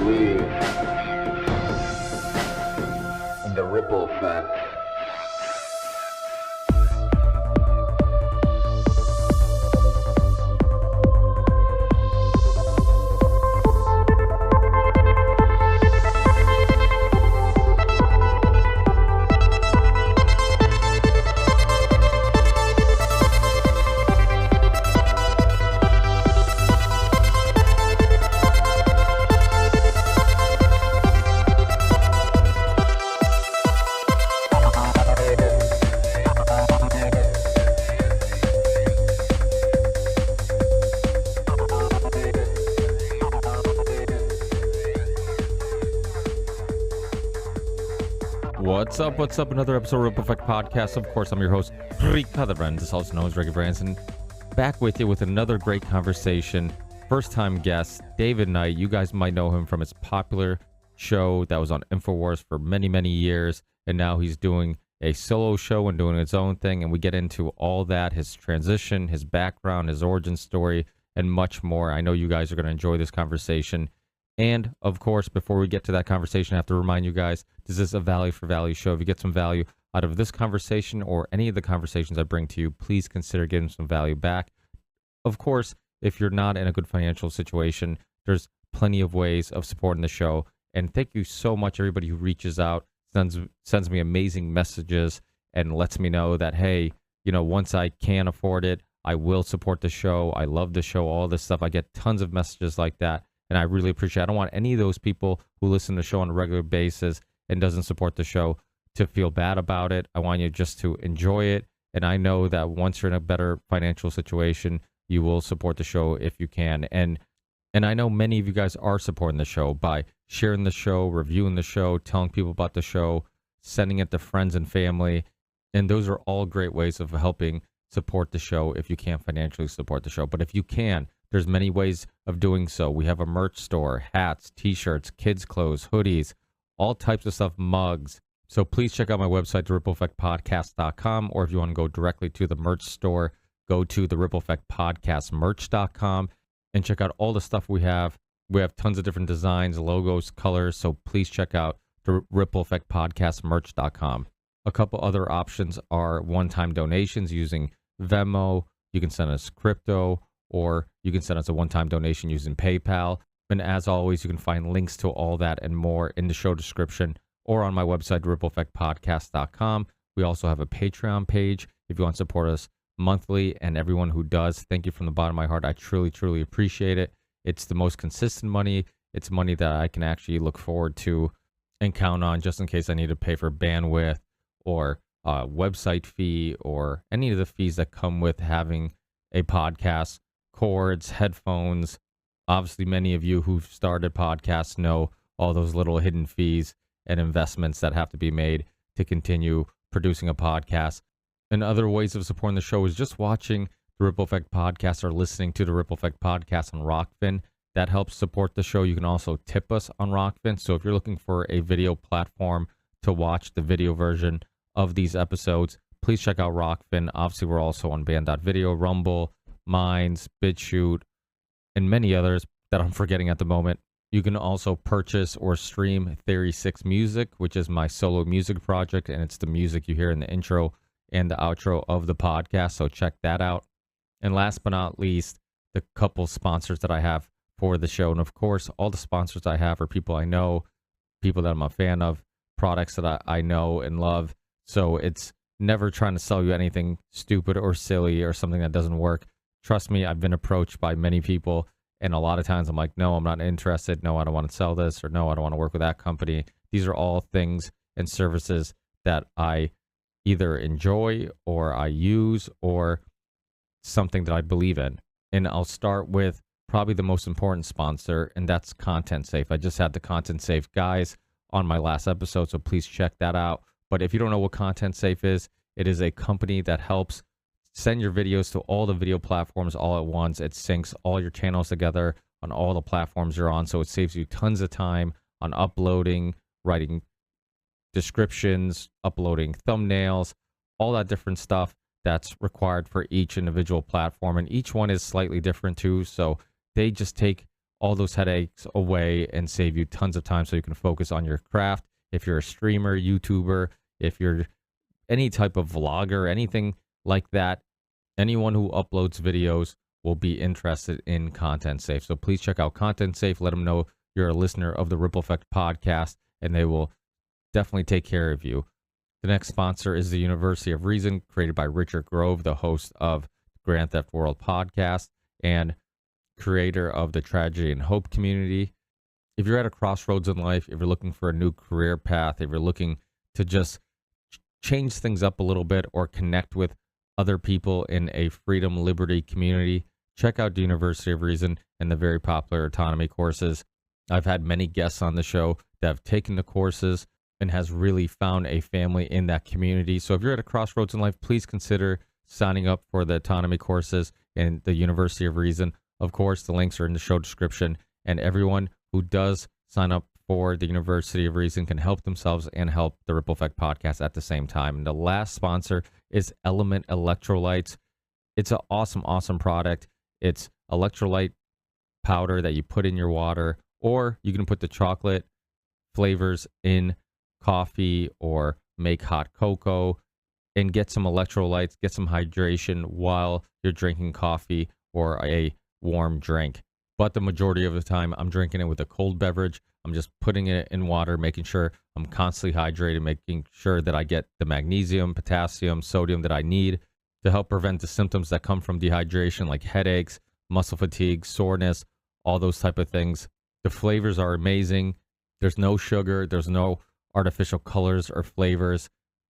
believe in the ripple effect. What's up? Another episode of Ripple Effect Podcast. Of course, I'm your host, Rick Cutherbrand, also known as Reggie Branson. Back with you with another great conversation. First time guest, David Knight. You guys might know him from his popular show that was on InfoWars for many, many years. And now he's doing a solo show and doing its own thing. And we get into all that, his transition, his background, his origin story, and much more. I know you guys are going to enjoy this conversation. And, of course, before we get to that conversation, I have to remind you guys, this is a value for value show. If you get some value out of this conversation or any of the conversations I bring to you, please consider getting some value back. Of course, if you're not in a good financial situation, there's plenty of ways of supporting the show. And thank you so much, everybody who reaches out, sends me amazing messages, and lets me know that, hey, once I can afford it, I will support the show. I love the show, all this stuff. I get tons of messages like that. And I really appreciate it. I don't want any of those people who listen to the show on a regular basis and doesn't support the show to feel bad about it. I want you just to enjoy it. And I know that once you're in a better financial situation, you will support the show if you can. And I know many of you guys are supporting the show by sharing the show, reviewing the show, telling people about the show, sending it to friends and family. And those are all great ways of helping support the show if you can't financially support the show. But if you can, there's many ways of doing so. We have a merch store, hats, t-shirts, kids' clothes, hoodies, all types of stuff, mugs. So please check out my website, therippleeffectpodcast.com, or if you want to go directly to the merch store, go to the rippleeffectpodcastmerch.com and check out all the stuff we have. We have tons of different designs, logos, colors, so please check out the rippleeffectpodcastmerch.com. A couple other options are one-time donations using Venmo. You can send us crypto, or you can send us a one-time donation using PayPal. And as always, you can find links to all that and more in the show description or on my website, rippleeffectpodcast.com. We also have a Patreon page if you want to support us monthly. And everyone who does, thank you from the bottom of my heart. I truly, truly appreciate it. It's the most consistent money. It's money that I can actually look forward to and count on just in case I need to pay for bandwidth or a website fee or any of the fees that come with having a podcast. Cords, headphones. Obviously, many of you who've started podcasts know all those little hidden fees and investments that have to be made to continue producing a podcast. And other ways of supporting the show is just watching the Ripple Effect Podcast or listening to the Ripple Effect Podcast on Rockfin. That helps support the show. You can also tip us on Rockfin. So if you're looking for a video platform to watch the video version of these episodes, please check out Rockfin. Obviously, we're also on Band.video, Rumble, Minds, BitChute, and many others that I'm forgetting at the moment. You can also purchase or stream Theory 6 Music, which is my solo music project, and it's the music you hear in the intro and the outro of the podcast, so check that out. And last but not least, the couple sponsors that I have for the show. And of course, all the sponsors I have are people I know, people that I'm a fan of, products that I know and love. So it's never trying to sell you anything stupid or silly or something that doesn't work. Trust me, I've been approached by many people, and a lot of times I'm like, no, I'm not interested. No, I don't want to sell this, or no, I don't want to work with that company. These are all things and services that I either enjoy or I use or something that I believe in. And I'll start with probably the most important sponsor, and that's Content Safe. I just had the Content Safe guys on my last episode, so please check that out. But if you don't know what Content Safe is, it is a company that helps send your videos to all the video platforms all at once. It syncs all your channels together on all the platforms you're on, so it saves you tons of time on uploading, writing descriptions, uploading thumbnails, all that different stuff that's required for each individual platform. And each one is slightly different too, so they just take all those headaches away and save you tons of time so you can focus on your craft. If you're a streamer, YouTuber, if you're any type of vlogger, anything like that, anyone who uploads videos will be interested in Content Safe. So please check out Content Safe. Let them know you're a listener of the Ripple Effect podcast, and they will definitely take care of you. The next sponsor is the University of Reason, created by Richard Grove, the host of Grand Theft World podcast and creator of the Tragedy and Hope community. If you're at a crossroads in life, if you're looking for a new career path, if you're looking to just change things up a little bit or connect with other people in a freedom, liberty community, check out the University of Reason and the very popular autonomy courses. I've had many guests on the show that have taken the courses and has really found a family in that community. So if you're at a crossroads in life, please consider signing up for the autonomy courses in the University of Reason. Of course, the links are in the show description, and everyone who does sign up for the University of Reason can help themselves and help the Ripple Effect podcast at the same time. And the last sponsor is Element Electrolytes. It's an awesome, awesome product. It's electrolyte powder that you put in your water, or you can put the chocolate flavors in coffee or make hot cocoa and get some electrolytes, get some hydration while you're drinking coffee or a warm drink. But the majority of the time, I'm drinking it with a cold beverage. I'm just putting it in water, making sure I'm constantly hydrated, making sure that I get the magnesium, potassium, sodium that I need to help prevent the symptoms that come from dehydration, like headaches, muscle fatigue, soreness, all those type of things. The flavors are amazing. There's no sugar. There's no artificial colors or flavors,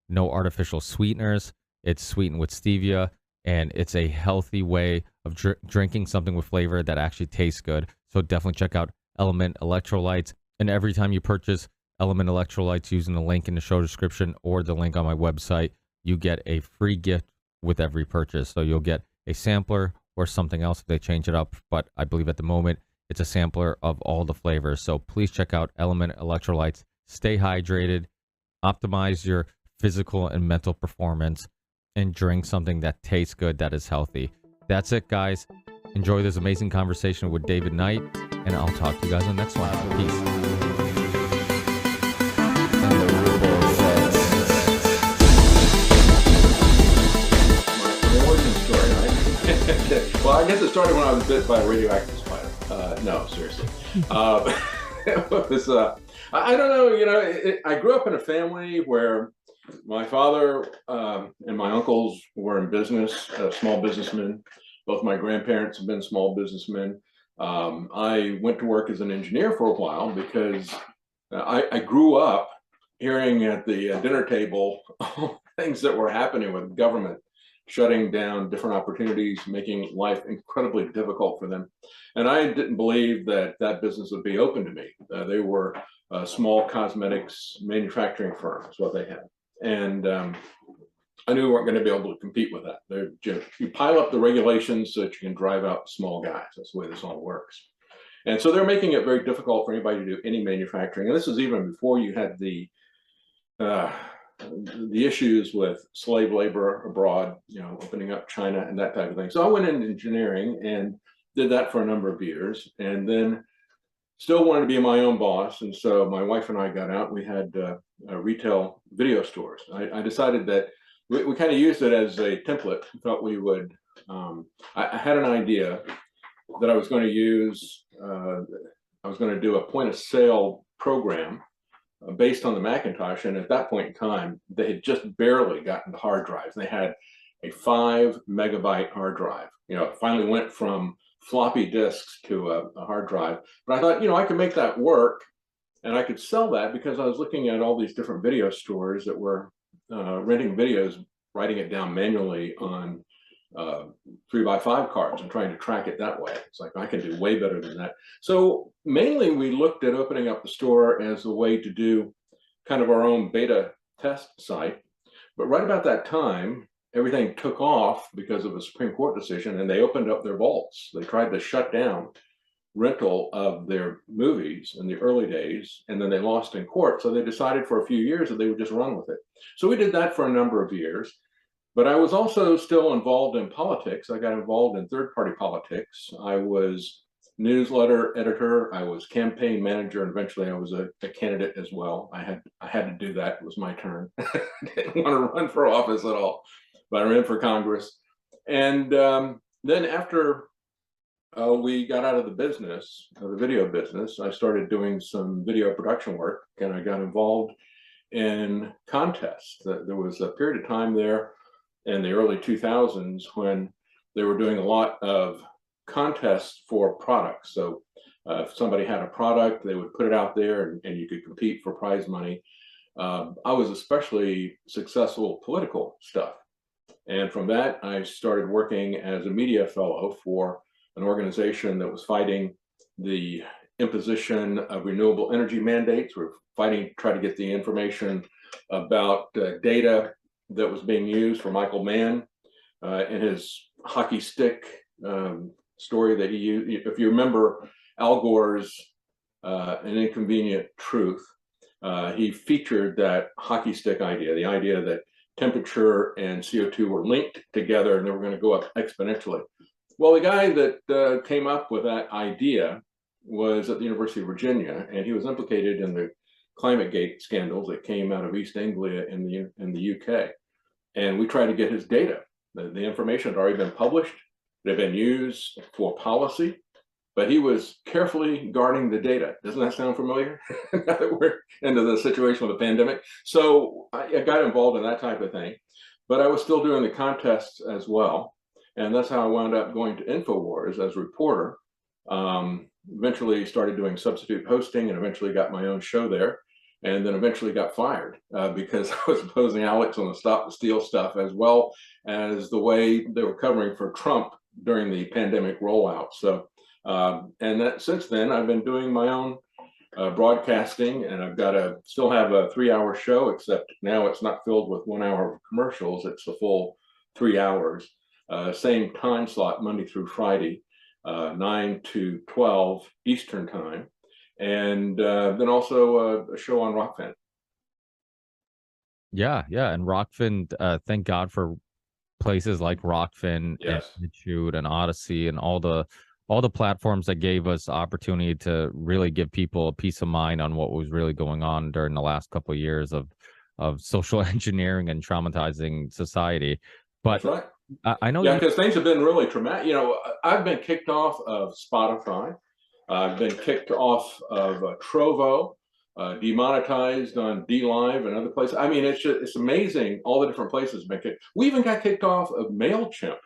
no artificial sweeteners. It's sweetened with stevia, and it's a healthy way of drinking something with flavor that actually tastes good. So definitely check out Element Electrolytes. And every time you purchase Element Electrolytes using the link in the show description or the link on my website, you get a free gift with every purchase. So you'll get a sampler or something else if they change it up. But I believe at the moment, it's a sampler of all the flavors. So please check out Element Electrolytes. Stay hydrated, optimize your physical and mental performance, and drink something that tastes good, that is healthy. That's it, guys. Enjoy this amazing conversation with David Knight, and I'll talk to you guys on the next one. Peace. Well, I guess it started when I was bit by a radioactive spider. No, seriously. It was, I don't know, I grew up in a family where my father and my uncles were in business, small businessmen. Both my grandparents have been small businessmen. I went to work as an engineer for a while because I grew up hearing at the dinner table things that were happening with government shutting down different opportunities, making life incredibly difficult for them. And I didn't believe that that business would be open to me. They were small cosmetics manufacturing firms, what they had. And I knew we weren't going to be able to compete with that. You pile up the regulations so that you can drive out small guys. That's the way this all works. And so they're making it very difficult for anybody to do any manufacturing. And this is even before you had the issues with slave labor abroad, opening up China and that type of thing. So I went into engineering and did that for a number of years, and then still wanted to be my own boss. And so my wife and I got out. We had retail video stores. I decided that we kind of used it as a template. Thought we would. I had an idea that I was going to use. I was going to do a point of sale program based on the Macintosh, and at that point in time, they had just barely gotten to hard drives. They had a 5 megabyte hard drive. It finally went from floppy disks to a hard drive. But I thought, I could make that work, and I could sell that because I was looking at all these different video stores that were renting videos, writing it down manually on 3x5 cards and trying to track it that way. It's like, I can do way better than that. So mainly we looked at opening up the store as a way to do kind of our own beta test site. But right about that time, everything took off because of a Supreme Court decision, and they opened up their vaults. They tried to shut down rental of their movies in the early days, and then they lost in court. So they decided for a few years that they would just run with it. So we did that for a number of years. But I was also still involved in politics. I got involved in third-party politics. I was newsletter editor. I was campaign manager, and eventually I was a candidate as well. I had to do that. It was my turn. I didn't want to run for office at all, but I ran for Congress. And then after we got out of the business, the video business, I started doing some video production work, and I got involved in contests. There was a period of time there in the early 2000s when they were doing a lot of contests for products. So if somebody had a product, they would put it out there, and you could compete for prize money. I was especially successful with political stuff. And from that, I started working as a media fellow for an organization that was fighting the imposition of renewable energy mandates. We're fighting to try to get the information about data that was being used for Michael Mann in his hockey stick story that he used. If you remember Al Gore's An Inconvenient Truth, he featured that hockey stick idea, the idea that temperature and CO2 were linked together and they were going to go up exponentially. Well, the guy that came up with that idea was at the University of Virginia, and he was implicated in the ClimateGate scandals that came out of East Anglia in the UK. And we tried to get his data. The information had already been published. It had been used for policy, but he was carefully guarding the data. Doesn't that sound familiar? Now that we're into the situation with the pandemic. So I got involved in that type of thing, but I was still doing the contests as well. And that's how I wound up going to InfoWars as a reporter. Eventually started doing substitute hosting, and eventually got my own show there. And then eventually got fired because I was opposing Alex on the Stop the Steal stuff, as well as the way they were covering for Trump during the pandemic rollout. So, and that since then, I've been doing my own broadcasting, and I've still have a 3-hour show, except now it's not filled with 1 hour of commercials. It's the full 3 hours. Same time slot, Monday through Friday, 9 to 12 Eastern time. And then also a show on Rockfin. Yeah, and Rockfin, thank God for places like Rockfin, Yes. and BitChute and Odyssey and all the platforms that gave us opportunity to really give people a peace of mind on what was really going on during the last couple of years of social engineering and traumatizing society. But That's right. I know Yeah, because things have been really traumatic. You know, I've been kicked off of Spotify. I've been kicked off of Trovo, demonetized on DLive and other places. I mean, it's amazing all the different places have been kicked. We even got kicked off of MailChimp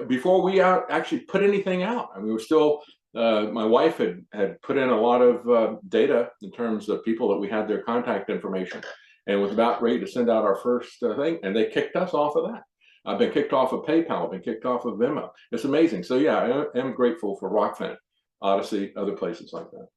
before we actually put anything out. I mean, we were still, my wife had put in a lot of data in terms of people that we had their contact information, and was about ready to send out our first thing, and they kicked us off of that. I've been kicked off of PayPal, I've been kicked off of Venmo. It's amazing. So yeah, I am grateful for Rockfin, Odyssey, other places like that.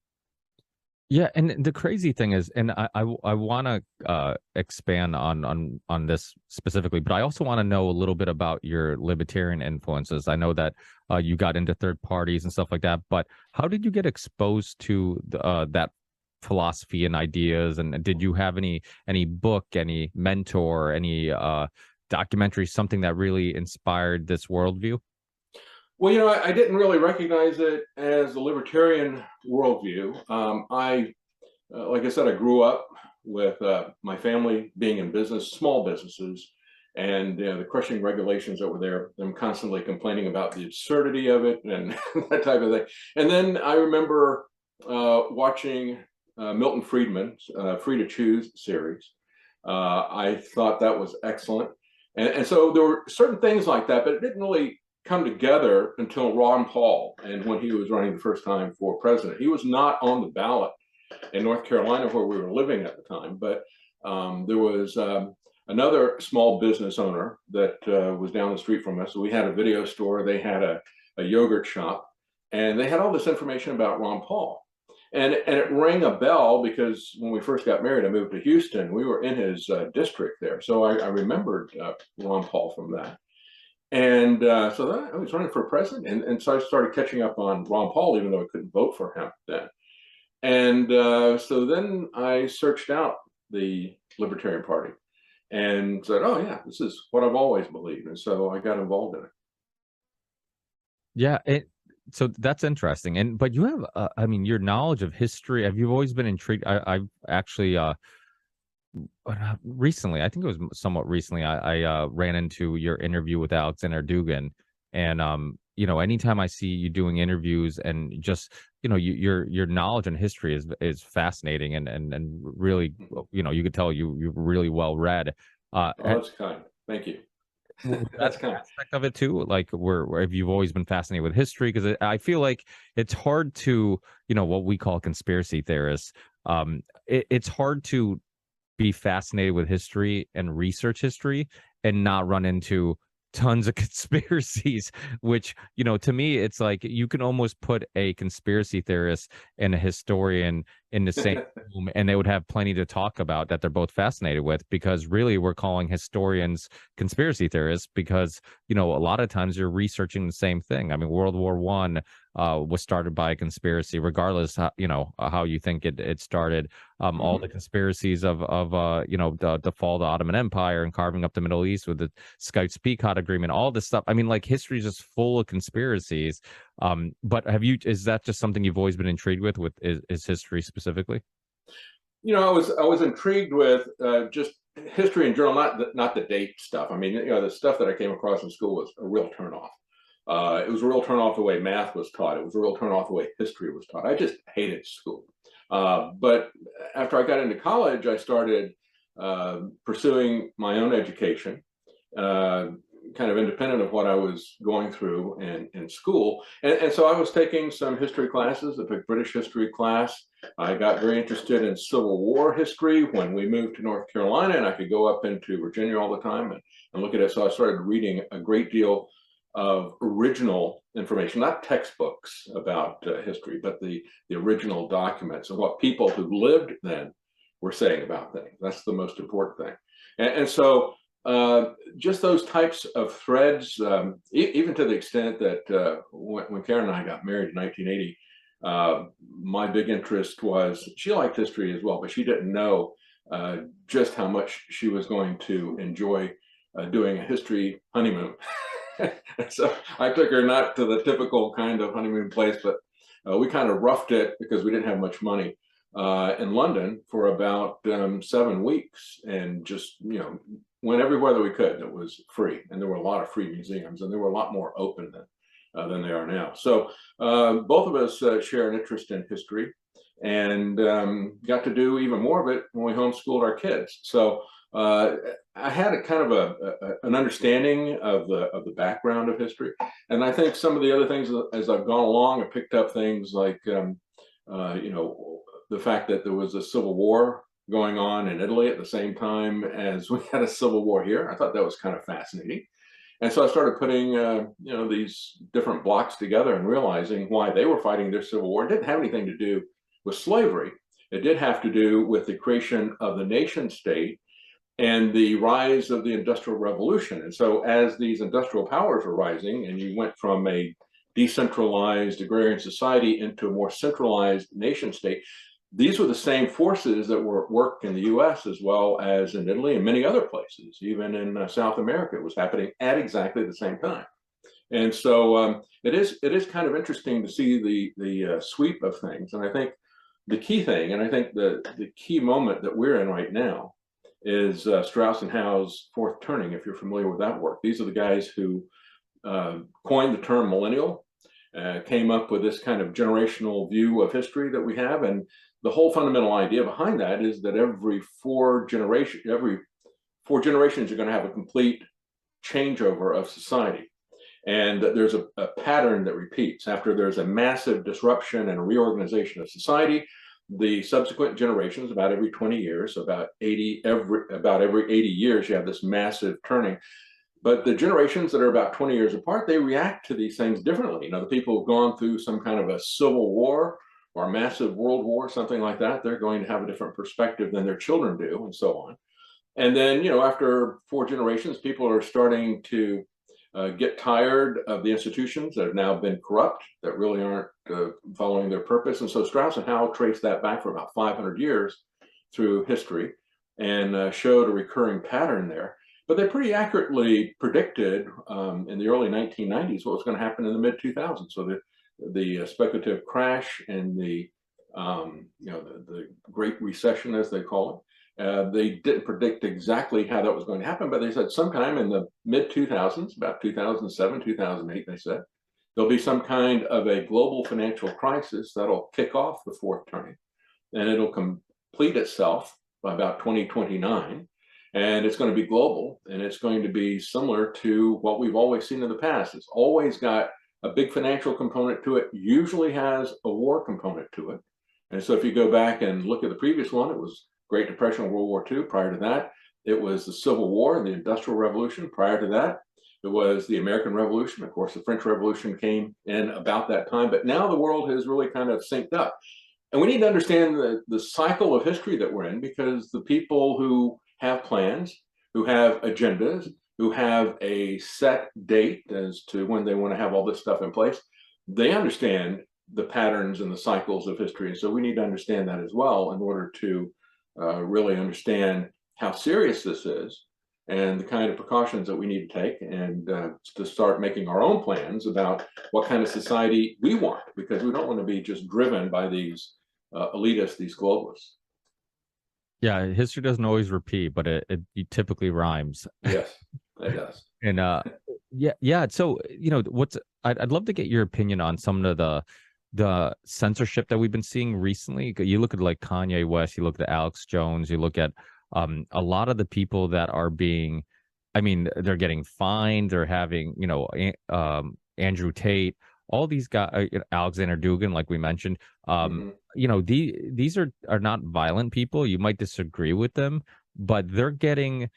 Yeah, and the crazy thing is, and I want to expand on this specifically, but I also want to know a little bit about your libertarian influences. I know that you got into third parties and stuff like that, but how did you get exposed to that philosophy and ideas? And did you have any book, any mentor, any documentary, something that really inspired this worldview? Well, you know, I didn't really recognize it as a libertarian worldview. Like I said, I grew up with my family being in business, small businesses, and the crushing regulations that were there, them constantly complaining about the absurdity of it and that type of thing. And then I remember watching Milton Friedman's Free to Choose series. I thought that was excellent. And so there were certain things like that, but it didn't really come together until Ron Paul, and when he was running the first time for president. He was not on the ballot in North Carolina where we were living at the time, but there was another small business owner that was down the street from us. So we had a video store, they had a yogurt shop, and they had all this information about Ron Paul. And it rang a bell because when we first got married, I moved to Houston. We were in his district there. So I remembered Ron Paul from that. And so that, I was running for president. And so I started catching up on Ron Paul, even though I couldn't vote for him then. And so then I searched out the Libertarian Party and said, oh, yeah, this is what I've always believed. And so I got involved in it. Yeah, So that's interesting. And but you have, I mean, your knowledge of history. Have you always been intrigued? I've actually recently, I think it was somewhat recently, I ran into your interview with Alexander Dugin, and anytime I see you doing interviews and just your knowledge and history is fascinating and really, Mhm. you could tell you're really well read. Oh, that's kind. Thank you. Was that That's kind. aspect of it too? Like, where have you always been fascinated with history? Because I feel like it's hard to, what we call conspiracy theorists. It's hard to be fascinated with history and research history and not run into tons of conspiracies, which, to me, it's like you can almost put a conspiracy theorist and a historian in the same room and they would have plenty to talk about that they're both fascinated with, because really we're calling historians conspiracy theorists because, a lot of times you're researching the same thing. I mean, World War I was started by a conspiracy, regardless how you think it started. All Mhm. the conspiracies of the fall of the Ottoman Empire and carving up the Middle East with the Sykes-Picot Agreement, all this stuff. I mean, like, history is just full of conspiracies. But is that just something you've always been intrigued with is history specifically? I was intrigued with just history in general, not the date stuff. I mean, the stuff that I came across in school was a real turnoff. It was a real turnoff the way math was taught. It was a real turnoff the way history was taught. I just hated school. But after I got into college, I started pursuing my own education, uh, kind of independent of what I was going through in school. And so I was taking some history classes. I took British history class. I got very interested in Civil War history when we moved to North Carolina, and I could go up into Virginia all the time and look at it. So I started reading a great deal of original information, not textbooks about history, but the original documents and what people who lived then were saying about things. That's the most important thing. And so just those types of threads, even to the extent that when Karen and I got married in 1980, my big interest was she liked history as well, but she didn't know uh, just how much she was going to enjoy doing a history honeymoon. So I took her not to the typical kind of honeymoon place, but we kind of roughed it because we didn't have much money in London for about 7 weeks, and just went everywhere that we could that was free, and there were a lot of free museums, and they were a lot more open than they are now. So both of us share an interest in history, and got to do even more of it when we homeschooled our kids. So I had a kind of an understanding of the background of history, and I think some of the other things as I've gone along, I picked up things like the fact that there was a civil war going on in Italy at the same time as we had a civil war here. I thought that was kind of fascinating. And so I started putting, these different blocks together and realizing why they were fighting their civil war. It didn't have anything to do with slavery. It did have to do with the creation of the nation state and the rise of the Industrial Revolution. And so as these industrial powers were rising, and you went from a decentralized agrarian society into a more centralized nation state, these were the same forces that were at work in the US as well as in Italy and many other places. Even in South America, it was happening at exactly the same time. And so it is kind of interesting to see the sweep of things. And I think the key thing, and I think the key moment that we're in right now, is Strauss and Howe's Fourth Turning, if you're familiar with that work. These are the guys who coined the term millennial, came up with this kind of generational view of history that we have. And the whole fundamental idea behind that is that every four generations, you're going to have a complete changeover of society. And that there's a pattern that repeats. After there's a massive disruption and a reorganization of society, the subsequent generations, about every 20 years, about every 80 years, you have this massive turning. But the generations that are about 20 years apart, they react to these things differently. The people who've gone through some kind of a civil war or a massive world war, something like that, they're going to have a different perspective than their children do, and so on. And then, after four generations, people are starting to get tired of the institutions that have now been corrupt, that really aren't following their purpose. And so Strauss and Howe traced that back for about 500 years through history, and showed a recurring pattern there. But they pretty accurately predicted in the early 1990s what was going to happen in the mid 2000s. So the speculative crash and the the Great Recession, as they call it. They didn't predict exactly how that was going to happen, but they said sometime in the mid 2000s, about 2007, 2008, they said there'll be some kind of a global financial crisis that'll kick off the fourth turning, and it'll complete itself by about 2029. And it's going to be global, and it's going to be similar to what we've always seen in the past. It's always got a big financial component to it, usually has a war component to it. And so if you go back and look at the previous one, it was Great Depression, World War II. Prior to that, it was the Civil War and the Industrial Revolution. Prior to that, it was the American Revolution. Of course, the French Revolution came in about that time, but now the world has really kind of synced up. And we need to understand the cycle of history that we're in, because the people who have plans, who have agendas, who have a set date as to when they want to have all this stuff in place, they understand the patterns and the cycles of history. And so we need to understand that as well in order to really understand how serious this is and the kind of precautions that we need to take, and to start making our own plans about what kind of society we want, because we don't want to be just driven by these elitists, these globalists. Yeah, history doesn't always repeat, but it typically rhymes. Yes, it does. And yeah. So I'd love to get your opinion on some of the censorship that we've been seeing recently. You look at like Kanye West, you look at Alex Jones, you look at a lot of the people that are being, I mean, they're getting fined, they're having, Andrew Tate, all these guys, Alexander Dugin, like we mentioned, these are not violent people. You might disagree with them, but they're getting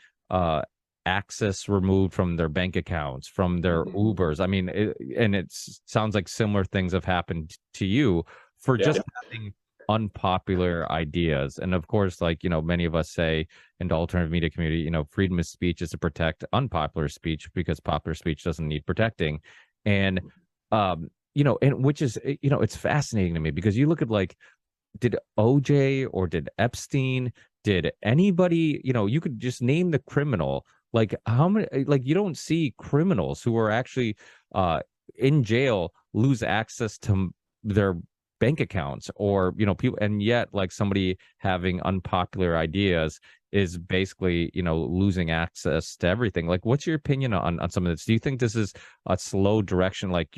access removed from their bank accounts, from their Ubers. I mean, it sounds like similar things have happened to you for just having unpopular ideas. And of course, like, many of us say in the alternative media community, freedom of speech is to protect unpopular speech, because popular speech doesn't need protecting. And and which is, it's fascinating to me, because you look at, like, did OJ or did Epstein, did anybody, you could just name the criminal, like how many, like, you don't see criminals who are actually in jail lose access to their bank accounts, or people, and yet, like, somebody having unpopular ideas is basically losing access to everything. Like, what's your opinion on some of this? Do you think this is a slow direction, like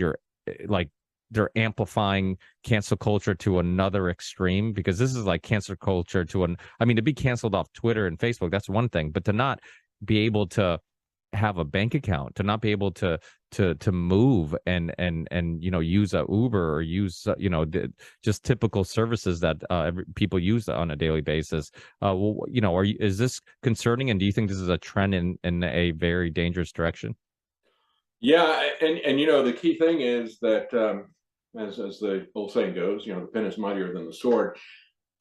they're amplifying cancel culture to another extreme? Because this is like cancel culture to to be canceled off Twitter and Facebook, that's one thing, but to not be able to have a bank account, to not be able to move and use a Uber, or use just typical services that people use on a daily basis. Is this concerning, and do you think this is a trend in a very dangerous direction? Yeah, and the key thing is that as the old saying goes, the pen is mightier than the sword.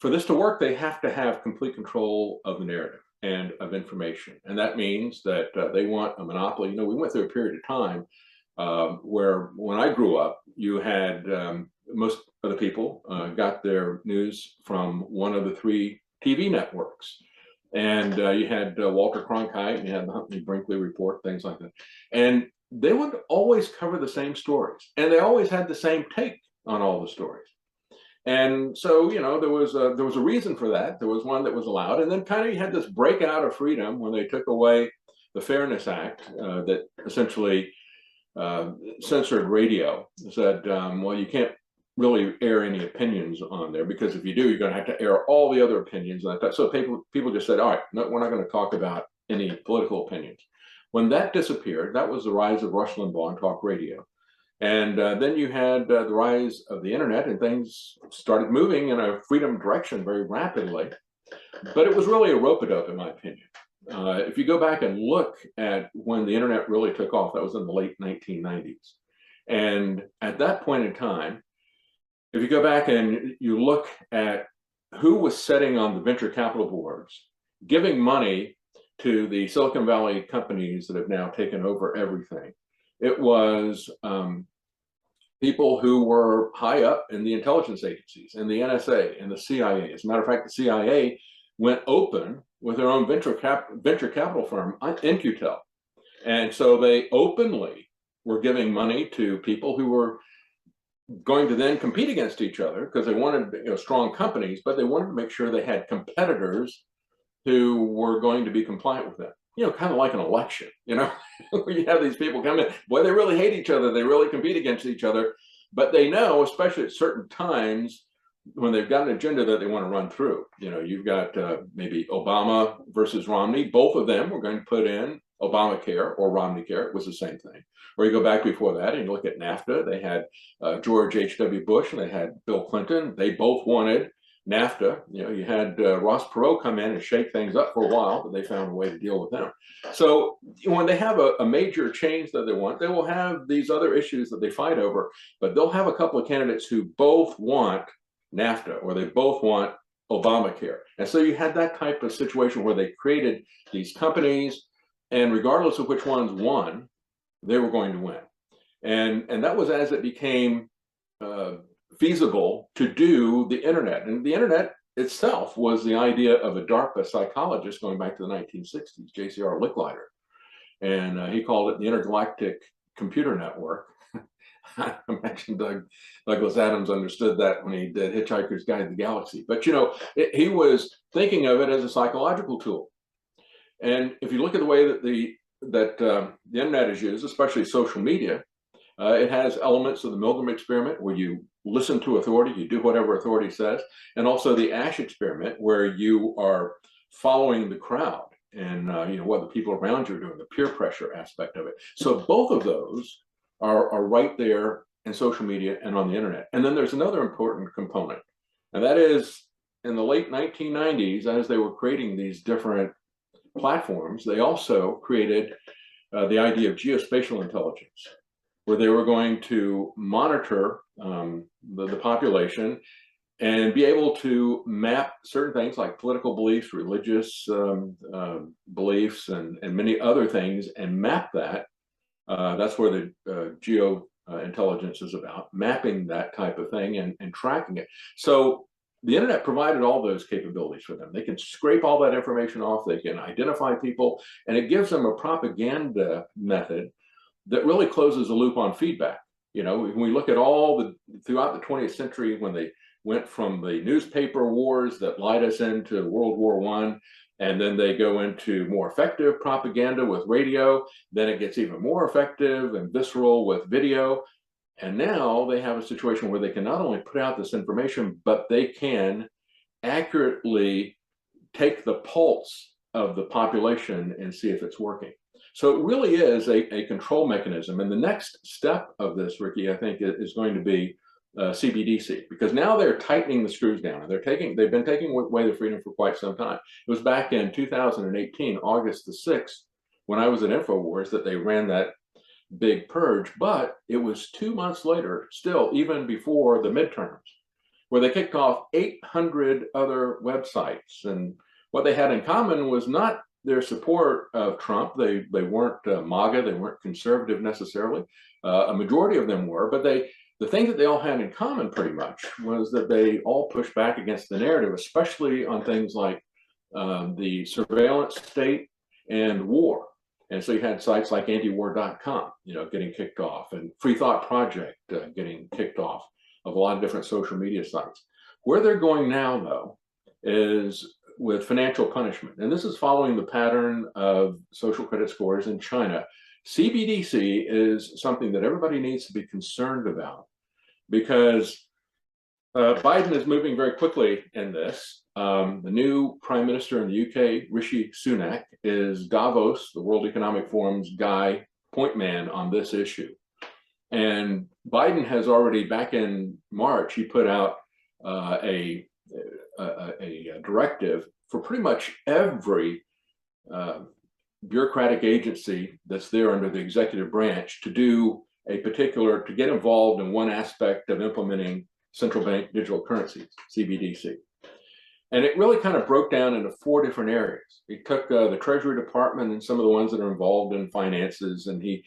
For this to work, they have to have complete control of the narrative and of information, and that means that they want a monopoly. We went through a period of time where, when I grew up, you had most of the people got their news from one of the three TV networks. And you had Walter Cronkite, and you had the Huntley Brinkley Report, things like that. And they would always cover the same stories, and they always had the same take on all the stories. And so, there was a reason for that. There was one that was allowed, and then kind of you had this breakout of freedom when they took away the Fairness Act that essentially censored radio. Said, well, you can't really air any opinions on there, because if you do, you're going to have to air all the other opinions. So people just said, all right, no, we're not going to talk about any political opinions. When that disappeared, that was the rise of Rush Limbaugh and talk radio. And then you had the rise of the internet, and things started moving in a freedom direction very rapidly. But it was really a rope-a-dope, in my opinion. If you go back and look at when the internet really took off, that was in the late 1990s. And at that point in time, if you go back and you look at who was sitting on the venture capital boards, giving money to the Silicon Valley companies that have now taken over everything, it was people who were high up in the intelligence agencies, and the NSA and the CIA. As a matter of fact, the CIA went open with their own venture capital firm, In-Q-Tel. And so they openly were giving money to people who were going to then compete against each other because they wanted, strong companies, but they wanted to make sure they had competitors who were going to be compliant with them. Kind of like an election, where you have these people come in, boy, they really hate each other. They really compete against each other, but they know, especially at certain times, when they've got an agenda that they want to run through. You've got maybe Obama versus Romney. Both of them were going to put in Obamacare or Romney Care. It was the same thing. Or you go back before that and you look at NAFTA. They had George H.W. Bush and they had Bill Clinton. They both wanted NAFTA. You had Ross Perot come in and shake things up for a while, but they found a way to deal with them. So when they have a major change that they want, they will have these other issues that they fight over, but they'll have a couple of candidates who both want NAFTA or they both want Obamacare. And so you had that type of situation where they created these companies, and regardless of which ones won, they were going to win. And that was as it became feasible to do the internet. And the internet itself was the idea of a DARPA psychologist going back to the 1960s, JCR Licklider. And he called it the Intergalactic Computer Network. I imagine Douglas Adams understood that when he did Hitchhiker's Guide to the Galaxy. But, he was thinking of it as a psychological tool. And if you look at the way that the internet is used, especially social media, it has elements of the Milgram experiment where you listen to authority, you do whatever authority says, and also the Asch experiment where you are following the crowd and what the people around you are doing, the peer pressure aspect of it. So both of those are right there in social media and on the internet. And then there's another important component, and that is in the late 1990s, as they were creating these different platforms, they also created the idea of geospatial intelligence, where they were going to monitor the population and be able to map certain things like political beliefs, religious beliefs, and many other things, and map that. That's where the geo intelligence is about, mapping that type of thing and tracking it. So the internet provided all those capabilities for them. They can scrape all that information off, they can identify people, and it gives them a propaganda method that really closes the loop on feedback. When we look at throughout the 20th century, when they went from the newspaper wars that lied us into World War I, and then they go into more effective propaganda with radio, then it gets even more effective and visceral with video. And now they have a situation where they can not only put out this information, but they can accurately take the pulse of the population and see if it's working. So it really is a control mechanism. And the next step of this, Ricky, I think is going to be CBDC, because now they're tightening the screws down, and they've been taking away the freedom for quite some time. It was back in 2018, August the 6th, when I was at InfoWars, that they ran that big purge, but it was 2 months later, still even before the midterms, where they kicked off 800 other websites. And what they had in common was not their support of Trump. They weren't MAGA, they weren't conservative necessarily. A majority of them were, but the thing that they all had in common pretty much was that they all pushed back against the narrative, especially on things like the surveillance state and war. And so you had sites like antiwar.com, getting kicked off, and Free Thought Project getting kicked off of a lot of different social media sites. Where they're going now, though, is with financial punishment. And this is following the pattern of social credit scores in China. CBDC is something that everybody needs to be concerned about, because Biden is moving very quickly in this. The new prime minister in the UK, Rishi Sunak, is Davos, the World Economic Forum's point man on this issue. And Biden has already, back in March, he put out a directive for pretty much every bureaucratic agency that's there under the executive branch to get involved in one aspect of implementing central bank digital currencies, CBDC. And it really kind of broke down into 4 different areas. He took the Treasury Department and some of the ones that are involved in finances, and he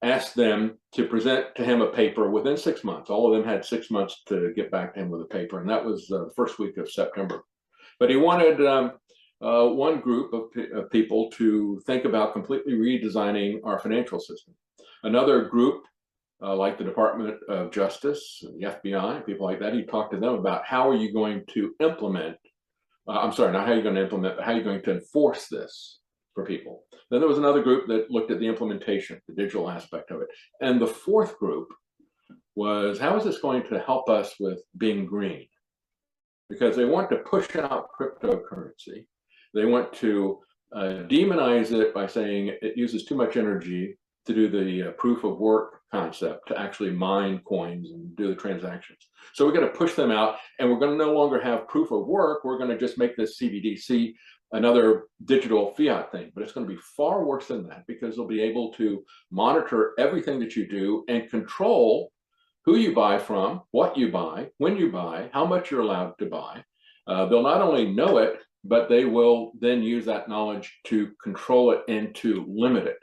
asked them to present to him a paper within 6 months. All of them had 6 months to get back to him with a paper, and that was the first week of September. But he wanted one group of people to think about completely redesigning our financial system. Another group like the Department of Justice, the FBI, people like that. He talked to them about how are you going to implement, I'm sorry, not how you're going to implement, but how you're going to enforce this for people. Then there was another group that looked at the implementation, the digital aspect of it. And the fourth group was, how is this going to help us with being green? Because they want to push out cryptocurrency. They want to demonize it by saying it uses too much energy to do the proof of work concept, to actually mine coins and do the transactions. So we're going to push them out, and we're going to no longer have proof of work. We're going to just make this CBDC another digital fiat thing, but it's going to be far worse than that, because they'll be able to monitor everything that you do and control who you buy from, what you buy, when you buy, how much you're allowed to buy. They'll not only know it, but they will then use that knowledge to control it and to limit it.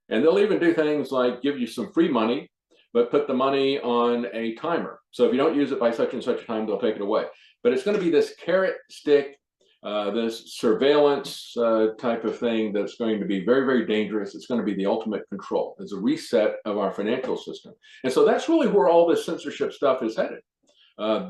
And they'll even do things like give you some free money, but put the money on a timer. So if you don't use it by such and such a time, they'll take it away. But it's going to be this carrot stick, this surveillance type of thing that's going to be very, very dangerous. It's going to be the ultimate control. It's a reset of our financial system. And so that's really where all this censorship stuff is headed.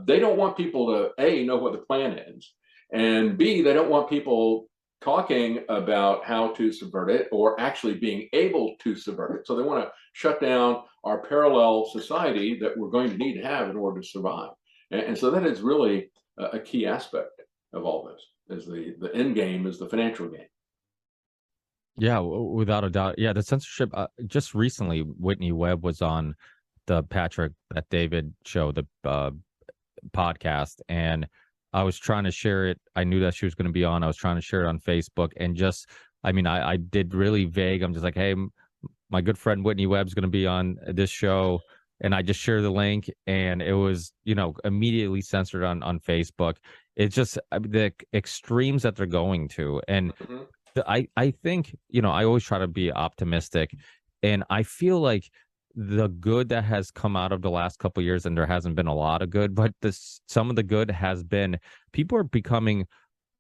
They don't want people to, A, know what the plan is, and B, they don't want people talking about how to subvert it or actually being able to subvert it. So they want to shut down our parallel society that we're going to need to have in order to survive. And so that is really a key aspect of all this, is the end game is the financial game. Yeah, without a doubt. Yeah, the censorship. Just recently, Whitney Webb was on the Patrick Bet David show, the podcast, and I was trying to share it. I knew that she was going to be on. I was trying to share it on Facebook, and just, I mean, I did really vague. I'm just like, hey, my good friend Whitney Webb's going to be on this show, and I just shared the link, and it was, immediately censored on Facebook. It's just the extremes that they're going to, and I think, I always try to be optimistic, and I feel like the good that has come out of the last couple of years, and there hasn't been a lot of good, but some of the good has been people are becoming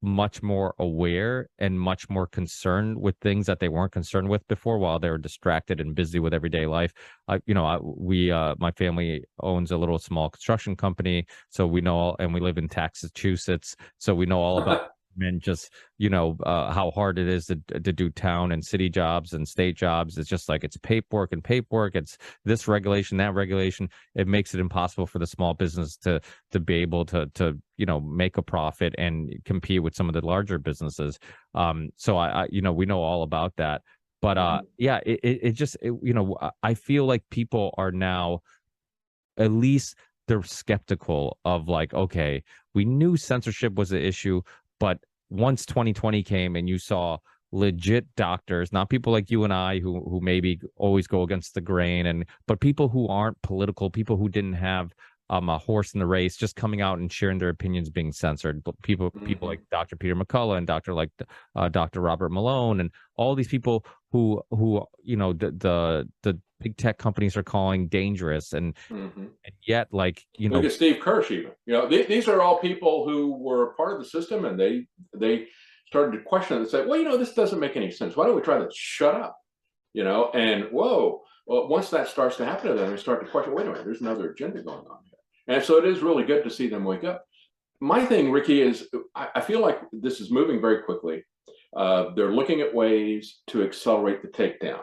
much more aware and much more concerned with things that they weren't concerned with before, while they were distracted and busy with everyday life. My family owns a little small construction company, so we know, and we live in Massachusetts, so we know all about and just how hard it is to do town and city jobs and state jobs. It's just like, it's paperwork, it's this regulation, that regulation. It makes it impossible for the small business to be able to make a profit and compete with some of the larger businesses. So I we know all about that, but I feel like people are now, at least they're skeptical of, like, okay, we knew censorship was an issue, but once 2020 came and you saw legit doctors, not people like you and I who maybe always go against the grain, but people who aren't political, people who didn't have a horse in the race, just coming out and sharing their opinions being censored. But people like Dr. Peter McCullough and Dr. Robert Malone, and all these people who the big tech companies are calling dangerous, and yet, like, look at Steve Kirsch even. These are all people who were part of the system, and they started to question it and say, well, this doesn't make any sense. Why don't we try to shut up? And whoa, well, once that starts to happen to them, they start to question, wait a minute, there's another agenda going on here. And so it is really good to see them wake up. My thing, Ricky, is I feel like this is moving very quickly. They're looking at ways to accelerate the takedown.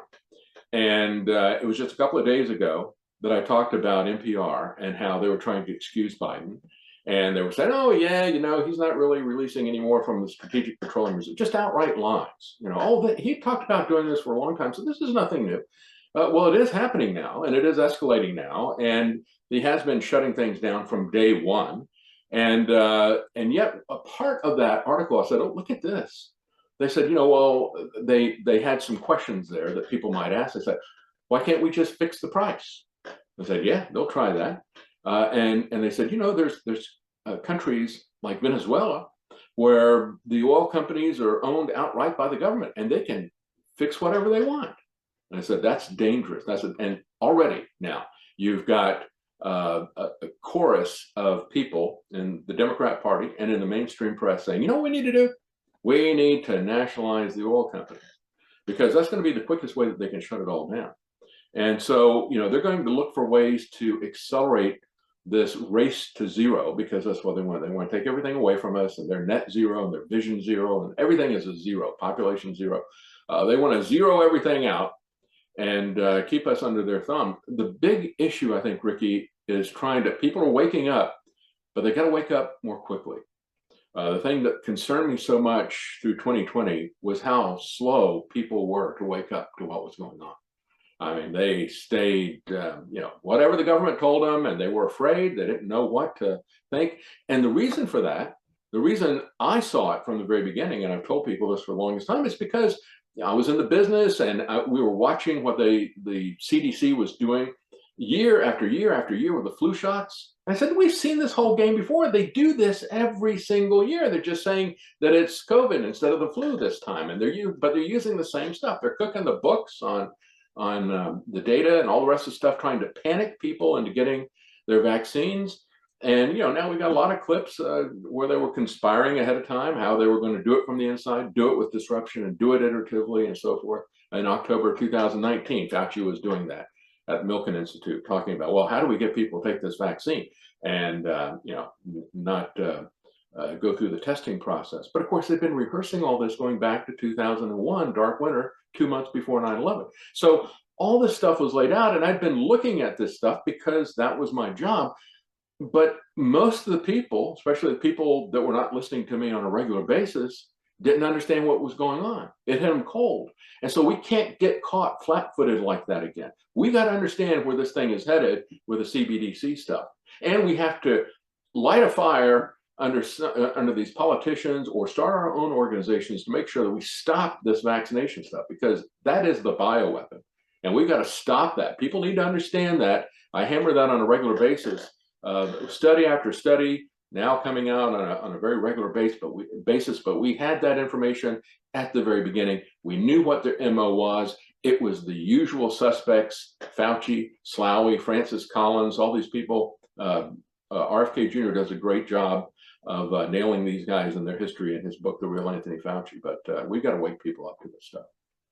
And it was just a couple of days ago that I talked about NPR and how they were trying to excuse Biden. And they were saying, oh, yeah, he's not really releasing any more from the Strategic Petroleum Reserve, just outright lies. He talked about doing this for a long time. So this is nothing new. Well, it is happening now, and it is escalating now. And he has been shutting things down from day one. And yet a part of that article, I said, oh, look at this. They said, well, they had some questions there that people might ask. They said, why can't we just fix the price? I said, yeah, they'll try that. And they said, there's countries like Venezuela where the oil companies are owned outright by the government, and they can fix whatever they want. And I said, that's dangerous. And already now you've got a chorus of people in the Democrat Party and in the mainstream press saying, what we need to do? We need to nationalize the oil companies, because that's going to be the quickest way that they can shut it all down. And so, they're going to look for ways to accelerate this race to zero, because that's what they want. They want to take everything away from us, and they're net zero and their vision zero, and everything is a zero, population zero. They want to zero everything out and keep us under their thumb. The big issue, I think, Ricky, is people are waking up, but they got to wake up more quickly. The thing that concerned me so much through 2020 was how slow people were to wake up to what was going on. I mean, they stayed, whatever the government told them, and they were afraid. They didn't know what to think. And the reason for that, the reason I saw it from the very beginning, and I've told people this for the longest time, is because I was in the business, and we were watching what the CDC was doing year after year after year with the flu shots. I said, we've seen this whole game before. They do this every single year. They're just saying that it's COVID instead of the flu this time, and they're using the same stuff. They're cooking the books on the data and all the rest of the stuff, trying to panic people into getting their vaccines. And now we've got a lot of clips where they were conspiring ahead of time, how they were going to do it from the inside, do it with disruption, and do it iteratively, and so forth. In October 2019, Fauci was doing that at the Milken Institute, talking about, well, how do we get people to take this vaccine and not go through the testing process. But of course, they've been rehearsing all this going back to 2001, dark winter, 2 months before 9/11. So all this stuff was laid out, and I'd been looking at this stuff because that was my job. But most of the people, especially the people that were not listening to me on a regular basis, didn't understand what was going on. It hit them cold. And so we can't get caught flat-footed like that again. We got to understand where this thing is headed with the CBDC stuff. And we have to light a fire under these politicians, or start our own organizations to make sure that we stop this vaccination stuff, because that is the bioweapon. And we've got to stop that. People need to understand that. I hammer that on a regular basis. Study after study now coming out on a very regular basis, but we had that information at the very beginning. We knew what their MO was. It was the usual suspects: Fauci, Slaoui, Francis Collins, all these people. RFK Jr. does a great job of nailing these guys and their history in his book, The Real Anthony Fauci. But we've got to wake people up to this stuff.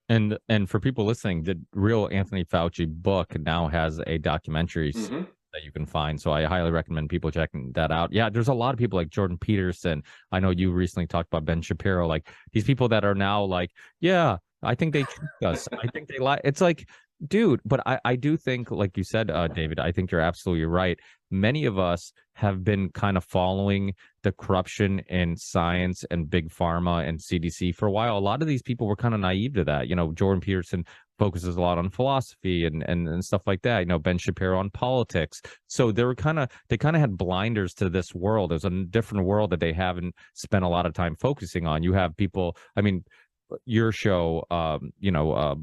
And for people listening, the Real Anthony Fauci book now has a documentary that you can find. So I highly recommend people checking that out. Yeah, there's a lot of people like Jordan Peterson. I know you recently talked about Ben Shapiro, like these people that are now like, yeah, I think they tricked us. I think they lie. It's like, dude, but I do think, like you said, David, I think you're absolutely right. Many of us have been kind of following the corruption in science and big pharma and CDC for a while. A lot of these people were kind of naive to that. Jordan Peterson focuses a lot on philosophy and stuff like that. Ben Shapiro on politics. So they kind of had blinders to this world. There's a different world that they haven't spent a lot of time focusing on. You have people, I mean, your show,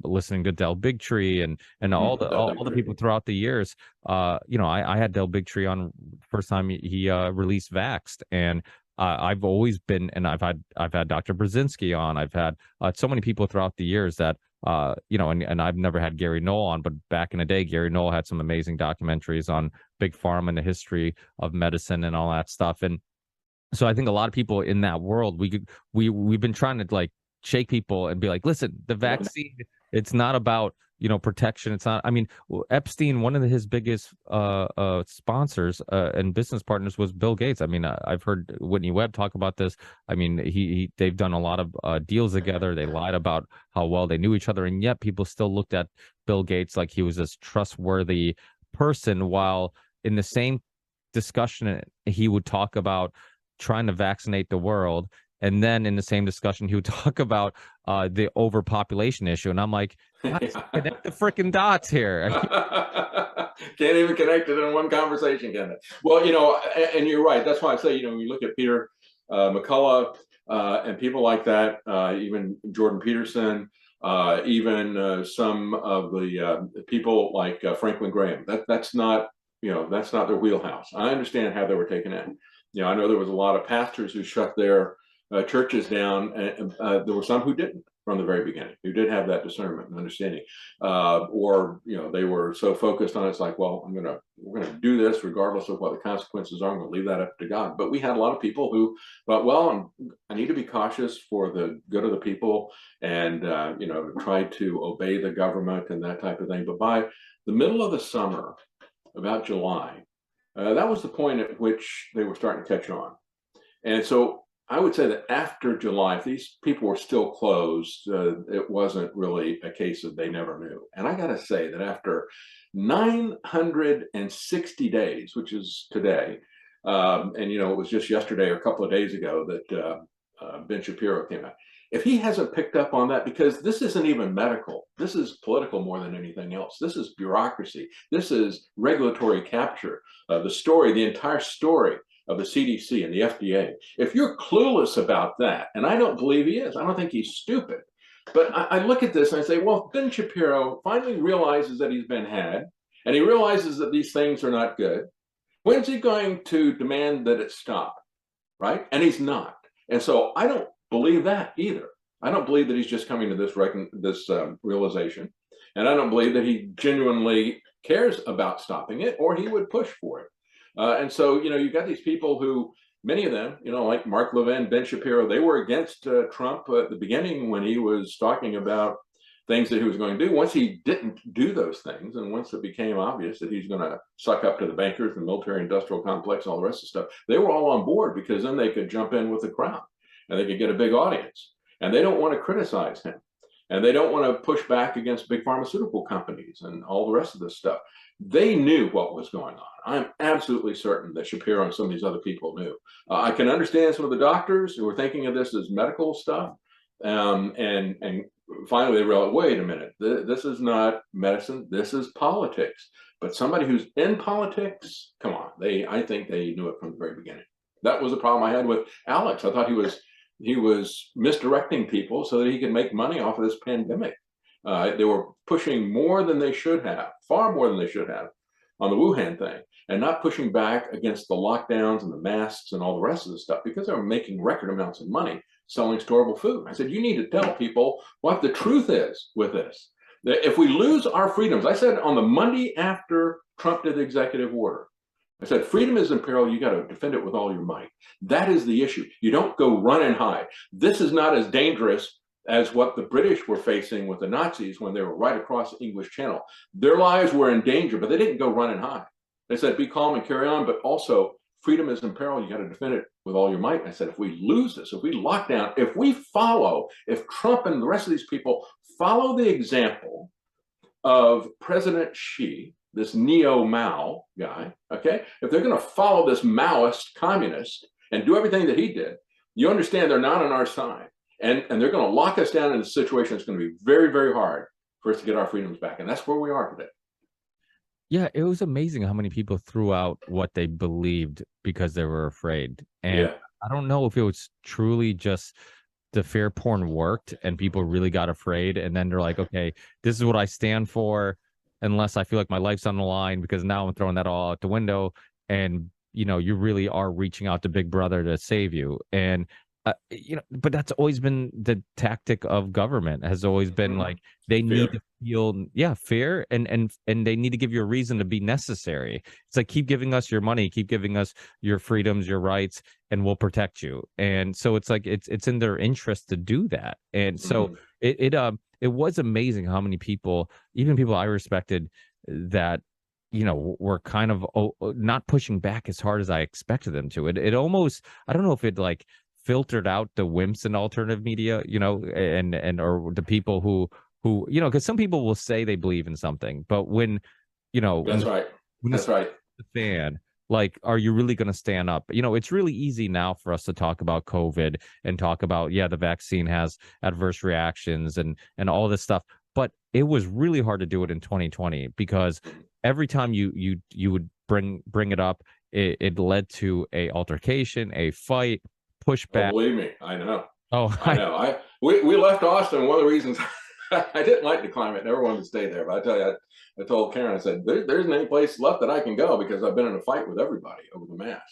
listening to Del Bigtree and all the people throughout the years. I had Del Bigtree on first time he released Vaxxed, and I've always been, and I've had Dr. Brzezinski on. I've had so many people throughout the years that and I've never had Gary Knoll on, but back in the day, Gary Knoll had some amazing documentaries on big pharma and the history of medicine and all that stuff. And so I think a lot of people in that world, we've been trying to like shake people and be like, listen, the vaccine, it's not about protection. It's not, I mean, Epstein, one of his biggest sponsors and business partners was Bill Gates. I mean, I've heard Whitney Webb talk about this. I mean, they've done a lot of deals together. They lied about how well they knew each other, and yet people still looked at Bill Gates like he was this trustworthy person, while in the same discussion he would talk about trying to vaccinate the world. And then in the same discussion, he would talk about the overpopulation issue. And I'm like, connect the freaking dots here. Can't even connect it in one conversation, can it? Well, and you're right. That's why I say, when you look at Peter McCullough and people like that, even Jordan Peterson, even some of the people like Franklin Graham, that's not their wheelhouse. I understand how they were taken in. I know there was a lot of pastors who shut their churches down, and there were some who didn't. from the very beginning, who did have that discernment and understanding, or they were so focused on it's like, well, we're gonna do this regardless of what the consequences are. I'm gonna leave that up to God. But we had a lot of people who thought, well, I need to be cautious for the good of the people, and try to obey the government and that type of thing. But by the middle of the summer, about July, that was the point at which they were starting to catch on. And so I would say that after July, if these people were still closed, it wasn't really a case of they never knew. And I got to say that after 960 days, which is today, and it was just yesterday or a couple of days ago that Ben Shapiro came out. If he hasn't picked up on that, because this isn't even medical, this is political more than anything else. This is bureaucracy. This is regulatory capture. The entire story of the CDC and the FDA. If you're clueless about that, and I don't believe he is, I don't think he's stupid. But I look at this and I say, well, Ben Shapiro finally realizes that he's been had, and he realizes that these things are not good. When's he going to demand that it stop? Right? And he's not. And so I don't believe that either. I don't believe that he's just coming to this realization. And I don't believe that he genuinely cares about stopping it, or he would push for it. And so, you've got these people who, many of them, like Mark Levin, Ben Shapiro, they were against Trump at the beginning when he was talking about things that he was going to do. Once he didn't do those things, and once it became obvious that he's going to suck up to the bankers, the military-industrial complex, all the rest of the stuff, they were all on board, because then they could jump in with the crowd and they could get a big audience. And they don't want to criticize him. And they don't want to push back against big pharmaceutical companies and all the rest of this stuff. They knew what was going on. I'm absolutely certain that Shapiro and some of these other people knew. I can understand some of the doctors who were thinking of this as medical stuff. And finally they realized, wait a minute, this is not medicine, this is politics. But somebody who's in politics, come on, I think they knew it from the very beginning. That was the problem I had with Alex. I thought he was misdirecting people so that he could make money off of this pandemic. They were pushing more than they should have, far more than they should have, on the Wuhan thing, and not pushing back against the lockdowns and the masks and all the rest of the stuff, because they were making record amounts of money selling storable food. I said, you need to tell people what the truth is with this. That if we lose our freedoms, I said on the Monday after Trump did the executive order, I said, freedom is in peril. You got to defend it with all your might. That is the issue. You don't go run and hide. This is not as dangerous as what the British were facing with the Nazis when they were right across the English Channel. Their lives were in danger, but they didn't go run and hide. They said, be calm and carry on, but also freedom is in peril. You got to defend it with all your might. And I said, if we lose this, if we lock down, if Trump and the rest of these people follow the example of President Xi, this neo-Mao guy, okay? If they're going to follow this Maoist communist and do everything that he did, you understand they're not on our side. And they're going to lock us down in a situation that's going to be very, very hard for us to get our freedoms back. And that's where we are today. Yeah, it was amazing how many people threw out what they believed because they were afraid. And Yeah. I don't know if it was truly just the fear porn worked and people really got afraid. And then they're like, okay, this is what I stand for, unless I feel like my life's on the line, because now I'm throwing that all out the window. And, you really are reaching out to Big Brother to save you. And, but that's always been the tactic of government, has always been like, they need to feel, fear, and they need to give you a reason to be necessary. It's like, keep giving us your money, keep giving us your freedoms, your rights, and we'll protect you. And so it's like, it's in their interest to do that. And so it was amazing how many people, even people I respected, that were kind of not pushing back as hard as I expected them to. It almost, I don't know if it like filtered out the wimps in alternative media, and or the people who because some people will say they believe in something, but when That's right. That's right. The fan, like, are you really going to stand up? It's really easy now for us to talk about COVID and talk about, the vaccine has adverse reactions and all this stuff, but it was really hard to do it in 2020, because every time you would bring it up, it led to a altercation, a fight, pushback. Oh, believe me, I know. Oh, I know. We left Austin. One of the reasons I didn't like the climate, never wanted to stay there. But I tell you, I told Karen, I said, there isn't any place left that I can go, because I've been in a fight with everybody over the mask.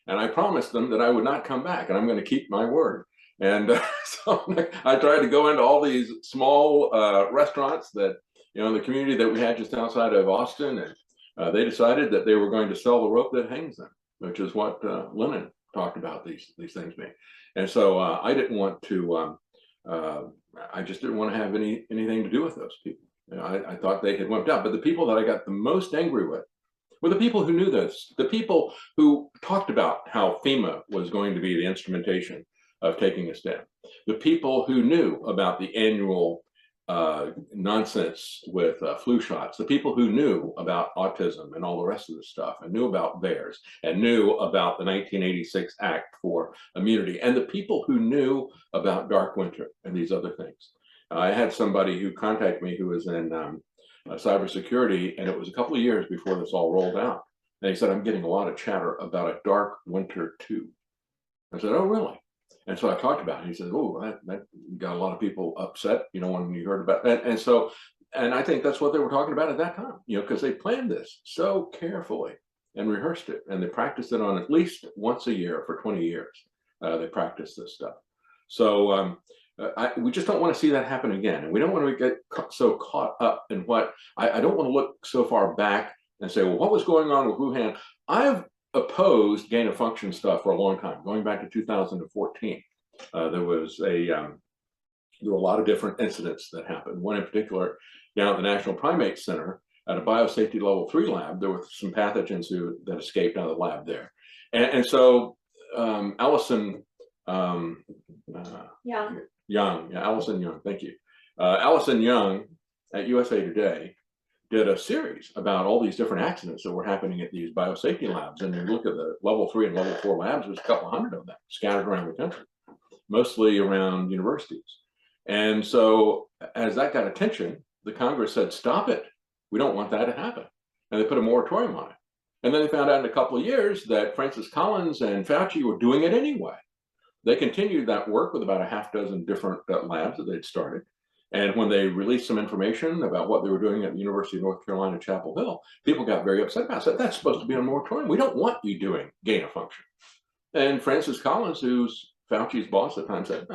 And I promised them that I would not come back, and I'm going to keep my word. And so I tried to go into all these small restaurants that, in the community that we had just outside of Austin, and they decided that they were going to sell the rope that hangs them, which is what Lenin talked about these things being. And so I didn't want to, I just didn't want to have anything to do with those people. I thought they had wimped out. But the people that I got the most angry with were the people who knew this, the people who talked about how FEMA was going to be the instrumentation of taking us down, the people who knew about the annual nonsense with flu shots, the people who knew about autism and all the rest of the stuff, and knew about VAERS, and knew about the 1986 Act for Immunity, and the people who knew about Dark Winter and these other things. I had somebody who contacted me who was in cybersecurity, and it was a couple of years before this all rolled out. And he said, I'm getting a lot of chatter about a Dark Winter 2. I said, oh, really? And so I talked about it. He said, oh, that got a lot of people upset, when you heard about that. And so, and I think that's what they were talking about at that time, because they planned this so carefully and rehearsed it. And they practiced it on at least once a year for 20 years. They practiced this stuff. So we just don't want to see that happen again. And we don't want to get so caught up in what, I don't want to look so far back and say, well, what was going on with Wuhan? I've opposed gain of function stuff for a long time, going back to 2014. There were a lot of different incidents that happened. One in particular, down at the National Primate Center, at a biosafety level 3 lab, there were some pathogens that escaped out of the lab there. And so Allison Allison Young, thank you. Allison Young at USA Today did a series about all these different accidents that were happening at these biosafety labs. And you look at the level 3 and level 4 labs, there's a couple hundred of them scattered around the country, mostly around universities. And so as that got attention, the Congress said, stop it. We don't want that to happen. And they put a moratorium on it. And then they found out in a couple of years that Francis Collins and Fauci were doing it anyway. They continued that work with about a half dozen different labs that they'd started. And when they released some information about what they were doing at the University of North Carolina, Chapel Hill, people got very upset about it. Said, that's supposed to be a moratorium. We don't want you doing gain of function. And Francis Collins, who's Fauci's boss at the time, said,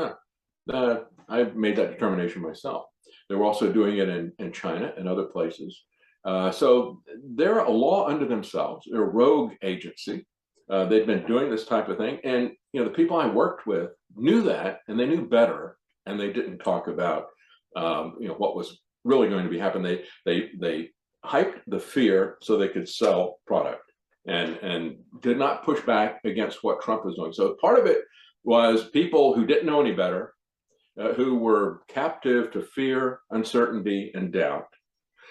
I made that determination myself. They were also doing it in China and other places. So they're a law unto themselves. They're a rogue agency. They'd been doing this type of thing. And the people I worked with knew that, and they knew better, and they didn't talk about what was really going to be happening. They hyped the fear so they could sell product, and did not push back against what Trump was doing. So part of it was people who didn't know any better, who were captive to fear, uncertainty, and doubt.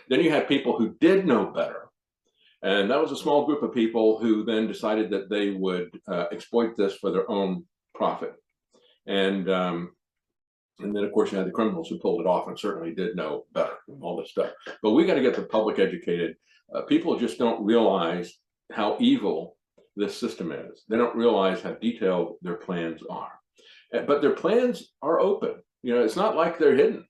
Then you had people who did know better. And that was a small group of people who then decided that they would exploit this for their own profit. And then, of course, you had the criminals who pulled it off and certainly did know better, all this stuff. But we got to get the public educated. People just don't realize how evil this system is. They don't realize how detailed their plans are. But their plans are open. It's not like they're hidden.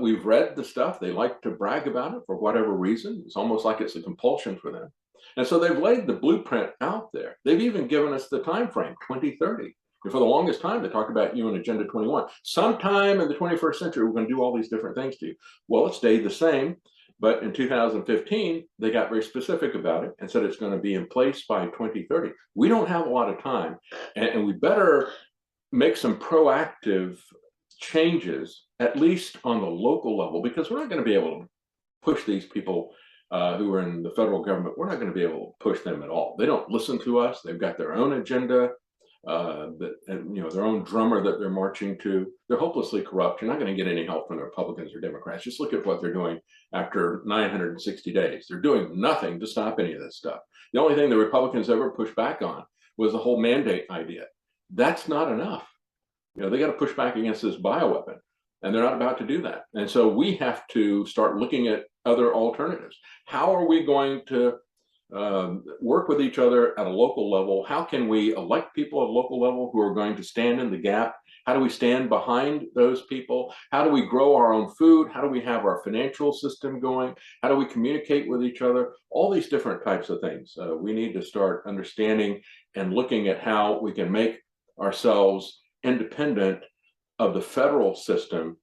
We've read the stuff. They like to brag about it for whatever reason. It's almost like it's a compulsion for them. And so they've laid the blueprint out there. They've even given us the time frame, 2030. And for the longest time, they talked about you in Agenda 21. Sometime in the 21st century, we're going to do all these different things to you. Well, it stayed the same. But in 2015, they got very specific about it and said it's going to be in place by 2030. We don't have a lot of time. And we better make some proactive changes, at least on the local level, because we're not going to be able to push these people who are in the federal government. We're not going to be able to push them at all. They don't listen to us. They've got their own agenda, their own drummer that they're marching to. They're hopelessly corrupt. You're not going to get any help from the Republicans or Democrats. Just look at what they're doing after 960 days. They're doing nothing to stop any of this stuff. The only thing the Republicans ever pushed back on was the whole mandate idea. That's not enough. They got to push back against this bioweapon, and they're not about to do that. And so we have to start looking at other alternatives. How are we going to work with each other at a local level? How can we elect people at a local level who are going to stand in the gap? How do we stand behind those people? How do we grow our own food? How do we have our financial system going? How do we communicate with each other? All these different types of things. We need to start understanding and looking at how we can make ourselves independent of the federal system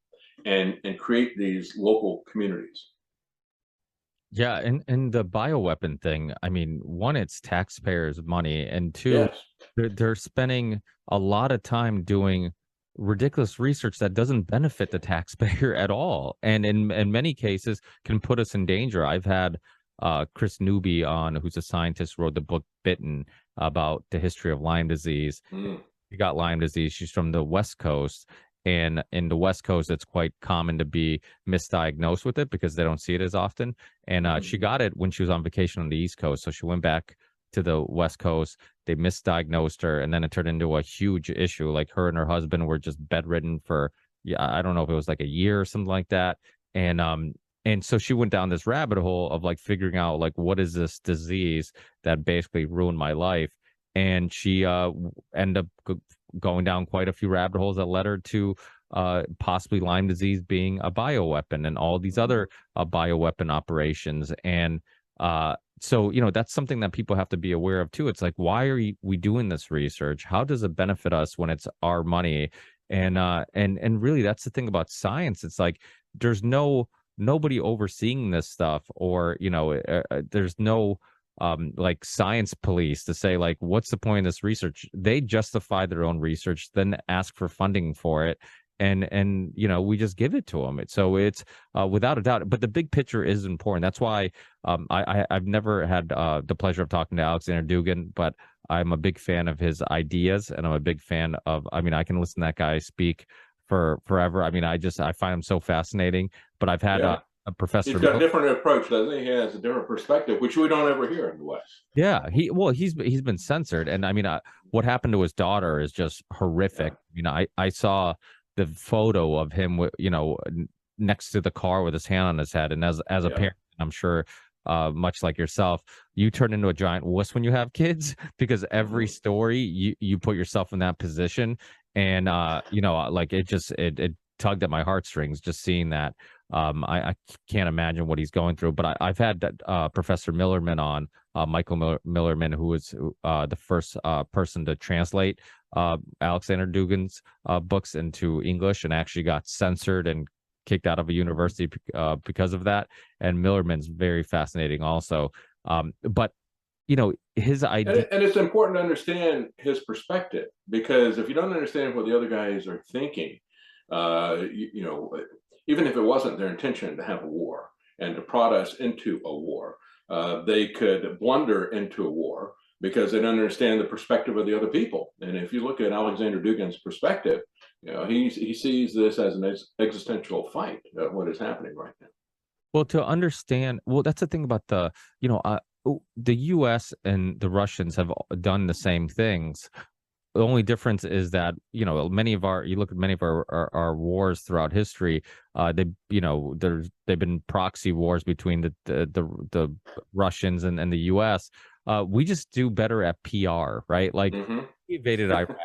and create these local communities. Yeah, and the bioweapon thing, I mean, one, it's taxpayers' money, and two, Yes. they're spending a lot of time doing ridiculous research that doesn't benefit the taxpayer at all, and in many cases can put us in danger. I've had Chris Newby on, who's a scientist, wrote the book Bitten about the history of Lyme disease. Mm. She got Lyme disease. She's from the West Coast. And in the West Coast, it's quite common to be misdiagnosed with it because they don't see it as often. And she got it when she was on vacation on the East Coast. So she went back to the West Coast. They misdiagnosed her, and then it turned into a huge issue. Like, her and her husband were just bedridden for, yeah, I don't know if it was like a year or something like that. And so she went down this rabbit hole of like figuring out like, what is this disease that basically ruined my life. And she ended up going down quite a few rabbit holes that led her to possibly Lyme disease being a bioweapon and all these other bioweapon operations. And so, that's something that people have to be aware of too. It's like, why are we doing this research? How does it benefit us when it's our money? And really, that's the thing about science. It's like, there's nobody overseeing this stuff, or, there's no like science police to say like, what's the point of this research? They justify their own research, then ask for funding for it, and we just give it to them. So it's without a doubt, but the big picture is important. That's why I've never had the pleasure of talking to Alexander Dugin, but I'm a big fan of his ideas, and I'm a big fan of, I mean, I can listen to that guy speak for forever. I mean, I find him so fascinating. But I've had a professor. He's got a different approach, doesn't he? He has a different perspective, which we don't ever hear in the West. Yeah, he's been censored, and I mean, what happened to his daughter is just horrific. I saw the photo of him, next to the car with his hand on his head, and as a parent, I'm sure, much like yourself, you turn into a giant wuss when you have kids, because every story you put yourself in that position, and like it tugged at my heartstrings just seeing that. I can't imagine what he's going through, but I've had Professor Millerman on, Michael Millerman, who was the first person to translate Alexander Dugin's books into English, and actually got censored and kicked out of a university because of that. And Millerman's very fascinating also. But his idea, and it's important to understand his perspective, because if you don't understand what the other guys are thinking, even if it wasn't their intention to have a war and to prod us into a war, they could blunder into a war because they don't understand the perspective of the other people. And if you look at Alexander Dugin's perspective, he sees this as an existential fight, what is happening right now. Well, to understand, that's the thing about the U.S. and the Russians have done the same things. The only difference is that, you look at many of our wars throughout history, they've been proxy wars between the Russians and the US. We just do better at PR, right? Like, we invaded Iraq.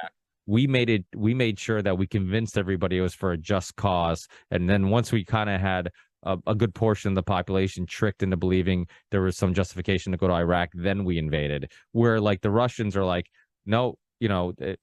We made sure that we convinced everybody it was for a just cause. And then once we kind of had a good portion of the population tricked into believing there was some justification to go to Iraq, then we invaded. Where like the Russians are like, no,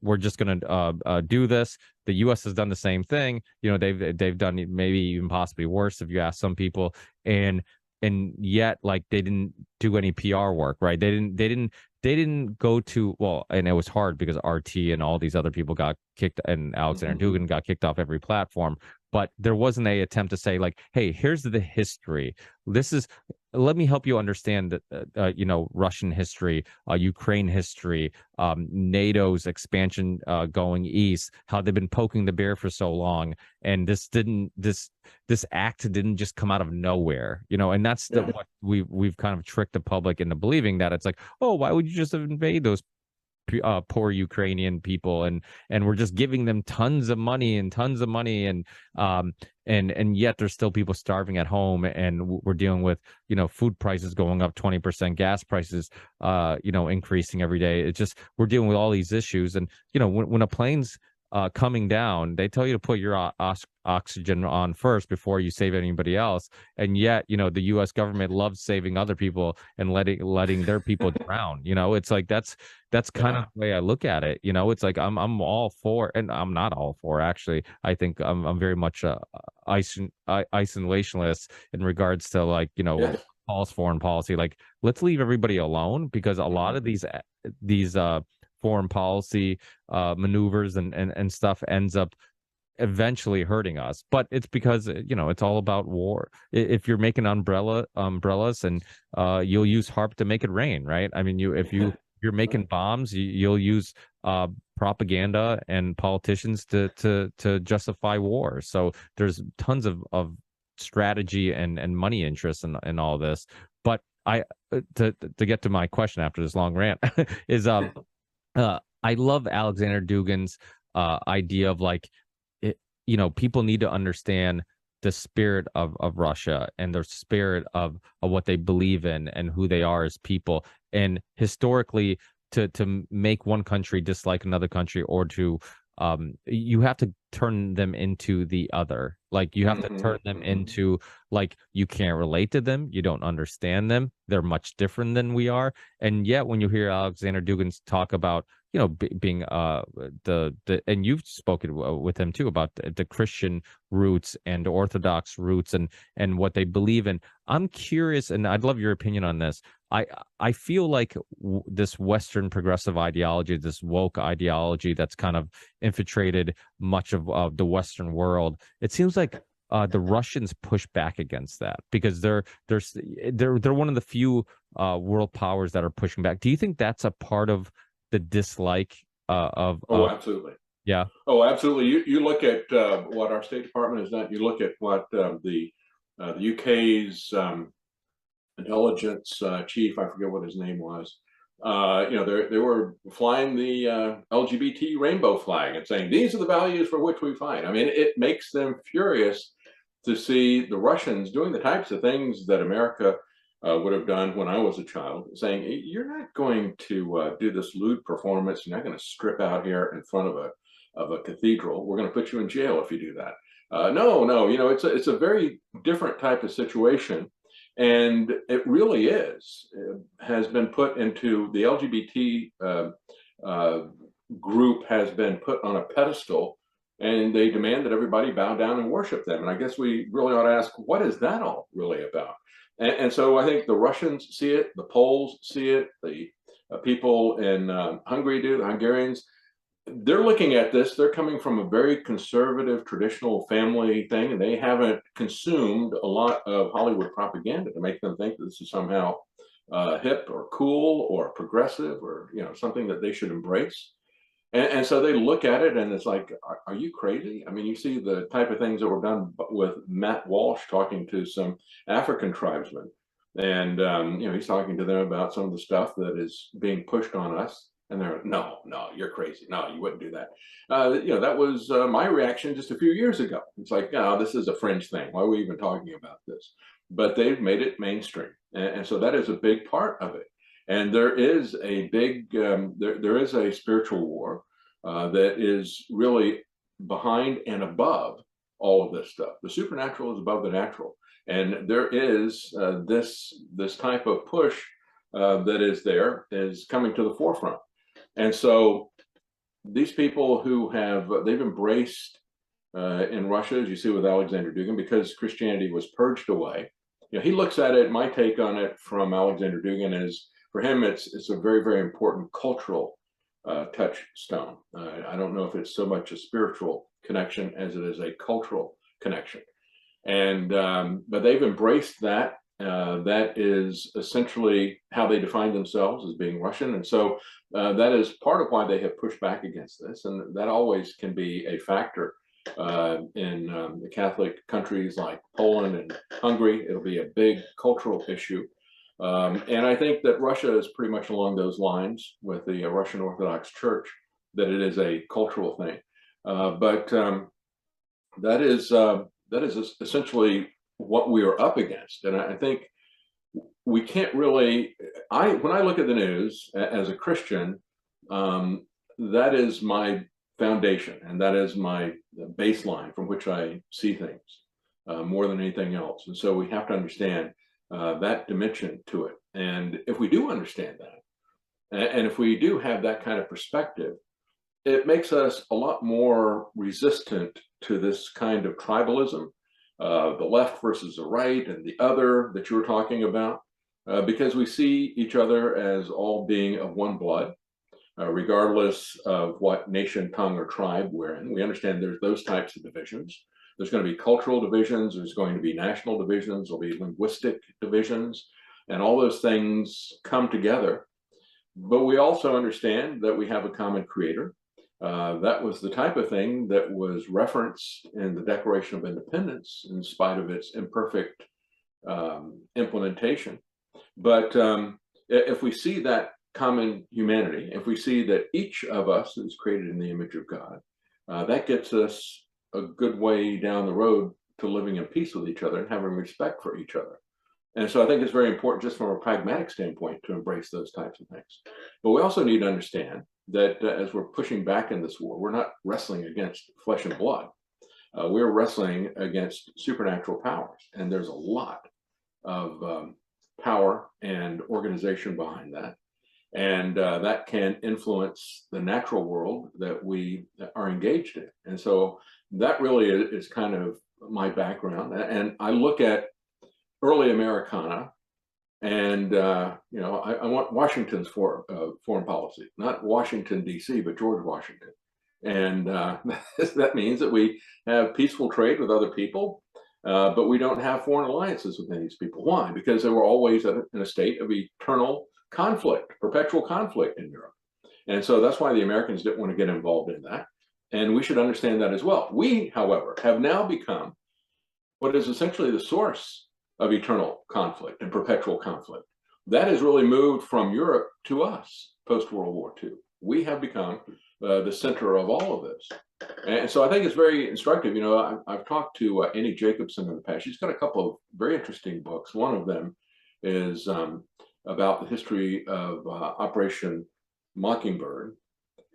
we're just going to do this. The U.S. has done the same thing. They've done maybe even possibly worse if you ask some people, and yet like they didn't do any PR work, right? They didn't go to, well, and it was hard because RT and all these other people got kicked, and Alexander Dugin got kicked off every platform. But there wasn't a attempt to say like, hey, here's the history. Let me help you understand that, Russian history, Ukraine history, NATO's expansion going east, how they've been poking the bear for so long. And this act didn't just come out of nowhere, and that's what we've kind of tricked the public into believing, that it's like, oh, why would you just invade those poor Ukrainian people, and we're just giving them tons of money, and yet there's still people starving at home, and we're dealing with food prices going up 20%, gas prices increasing every day. It's just, we're dealing with all these issues, and when a plane's coming down, they tell you to put your oxygen on first before you save anybody else. And yet, the U.S. government loves saving other people and letting their people drown. It's like that's kind of Yeah. the way I look at it. It's like I'm all for, and I'm not all for actually. I think I'm very much isolationist in regards to, like, Yes. Paul's foreign policy. Like, let's leave everybody alone, because a lot of these foreign policy maneuvers and stuff ends up eventually hurting us. But it's because it's all about war. If you're making umbrellas, and you'll use harp to make it rain, right? I mean, you're making bombs, you'll use propaganda and politicians to justify war. So there's tons of strategy and money interests in all this. But I to get to my question after this long rant is I love Alexander Dugin's idea of, like, people need to understand the spirit of Russia and the spirit of what they believe in and who they are as people. And historically, to make one country dislike another country, or to you have to turn them into the other. Like, you have to turn them into, like, you can't relate to them, you don't understand them, they're much different than we are. And yet, when you hear Alexander Dugin talk about, being the and you've spoken with him too about the Christian roots and Orthodox roots and what they believe in. I'm curious, and I'd love your opinion on this. I feel like this Western progressive ideology, this woke ideology that's kind of infiltrated much of the Western world, it seems like the Russians push back against that, because they're one of the few world powers that are pushing back. Do you think that's a part of the dislike of? Oh, absolutely. Yeah. Oh, absolutely. You look at what our State Department has done. You look at what the UK's intelligence chief, I forget what his name was. They were flying the LGBT rainbow flag and saying, these are the values for which we fight. I mean, it makes them furious to see the Russians doing the types of things that America would have done when I was a child, saying, you're not going to do this lewd performance. You're not going to strip out here in front of a cathedral. We're going to put you in jail if you do that. No, it's a very different type of situation. And it really has been put into the LGBT group has been put on a pedestal, and they demand that everybody bow down and worship them. And I guess we really ought to ask, what is that all really about? And so I think the Russians see it, the Poles see it, the people in Hungary do, the Hungarians. They're looking at this, they're coming from a very conservative, traditional family thing, and they haven't consumed a lot of Hollywood propaganda to make them think that this is somehow hip or cool or progressive, or something that they should embrace. And so they look at it and it's like, are you crazy? I mean, you see the type of things that were done with Matt Walsh talking to some African tribesmen. And, he's talking to them about some of the stuff that is being pushed on us. And they're, no, you're crazy. No, you wouldn't do that. That was my reaction just a few years ago. It's like, no, this is a fringe thing. Why are we even talking about this? But they've made it mainstream. And so that is a big part of it. And there is a big, there is a spiritual war that is really behind and above all of this stuff. The supernatural is above the natural. And there is this type of push that is coming to the forefront. And so these people who they've embraced in Russia, as you see with Alexander Dugin, because Christianity was purged away. He looks at it, my take on it from Alexander Dugin is, for him, it's a very, very important cultural touchstone. I don't know if it's so much a spiritual connection as it is a cultural connection. And but they've embraced that. That is essentially how they define themselves, as being Russian. And so that is part of why they have pushed back against this. And that always can be a factor in the Catholic countries like Poland and Hungary. It'll be a big cultural issue. And I think that Russia is pretty much along those lines with the Russian Orthodox Church, that it is a cultural thing. But that is essentially what we are up against. And I think we can't really, when I look at the news as a Christian, that is my foundation, and that is my baseline from which I see things more than anything else. And so we have to understand that dimension to it. And if we do understand that, and if we do have that kind of perspective, it makes us a lot more resistant to this kind of tribalism, the left versus the right and the other that you were talking about, because we see each other as all being of one blood, regardless of what nation, tongue, or tribe we're in. We understand there's those types of divisions. There's going to be cultural divisions, there's going to be national divisions, there'll be linguistic divisions, and all those things come together. But we also understand that we have a common creator. That was the type of thing that was referenced in the Declaration of Independence, in spite of its imperfect implementation. But if we see that common humanity, if we see that each of us is created in the image of God, that gets us a good way down the road to living in peace with each other and having respect for each other. And so I think it's very important, just from a pragmatic standpoint, to embrace those types of things. But we also need to understand that as we're pushing back in this war, we're not wrestling against flesh and blood. We're wrestling against supernatural powers. And there's a lot of power and organization behind that. And that can influence the natural world that we are engaged in. And so that really is kind of my background. And I look at early Americana, and I want Washington's foreign policy, not Washington, D.C., but George Washington. And that means that we have peaceful trade with other people, but we don't have foreign alliances with any of these people. Why? Because they were always in a state of eternal conflict, perpetual conflict in Europe. And so that's why the Americans didn't want to get involved in that. And we should understand that as well. We, however, have now become what is essentially the source of eternal conflict and perpetual conflict. That has really moved from Europe to us post-World War II. We have become the center of all of this. And so I think it's very instructive. I've talked to Annie Jacobsen in the past. She's got a couple of very interesting books. One of them is about the history of Operation Mockingbird.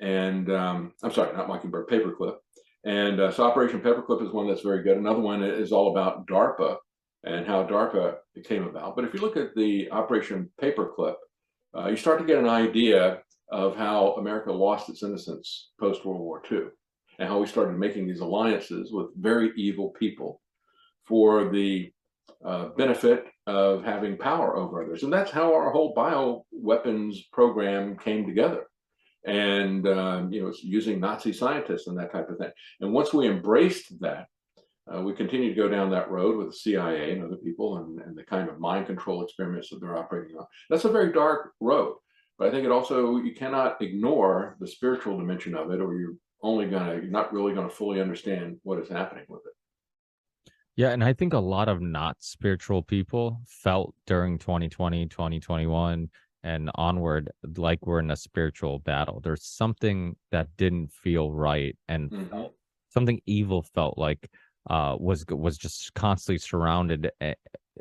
And I'm sorry, not Mockingbird, Paperclip. And so Operation Paperclip is one that's very good. Another one is all about DARPA and how DARPA came about. But if you look at the Operation Paperclip, you start to get an idea of how America lost its innocence post-World War II, and how we started making these alliances with very evil people for the benefit of having power over others. And that's how our whole bioweapons program came together. And, it's using Nazi scientists and that type of thing. And once we embraced that, we continue to go down that road with the CIA and other people and the kind of mind control experiments that they're operating on. That's a very dark road. But I think you cannot ignore the spiritual dimension of it, or you're not really going to fully understand what is happening with it. Yeah, and I think a lot of not spiritual people felt during 2020, 2021, and onward like we're in a spiritual battle. There's something that didn't feel right, and something evil felt like was just constantly surrounded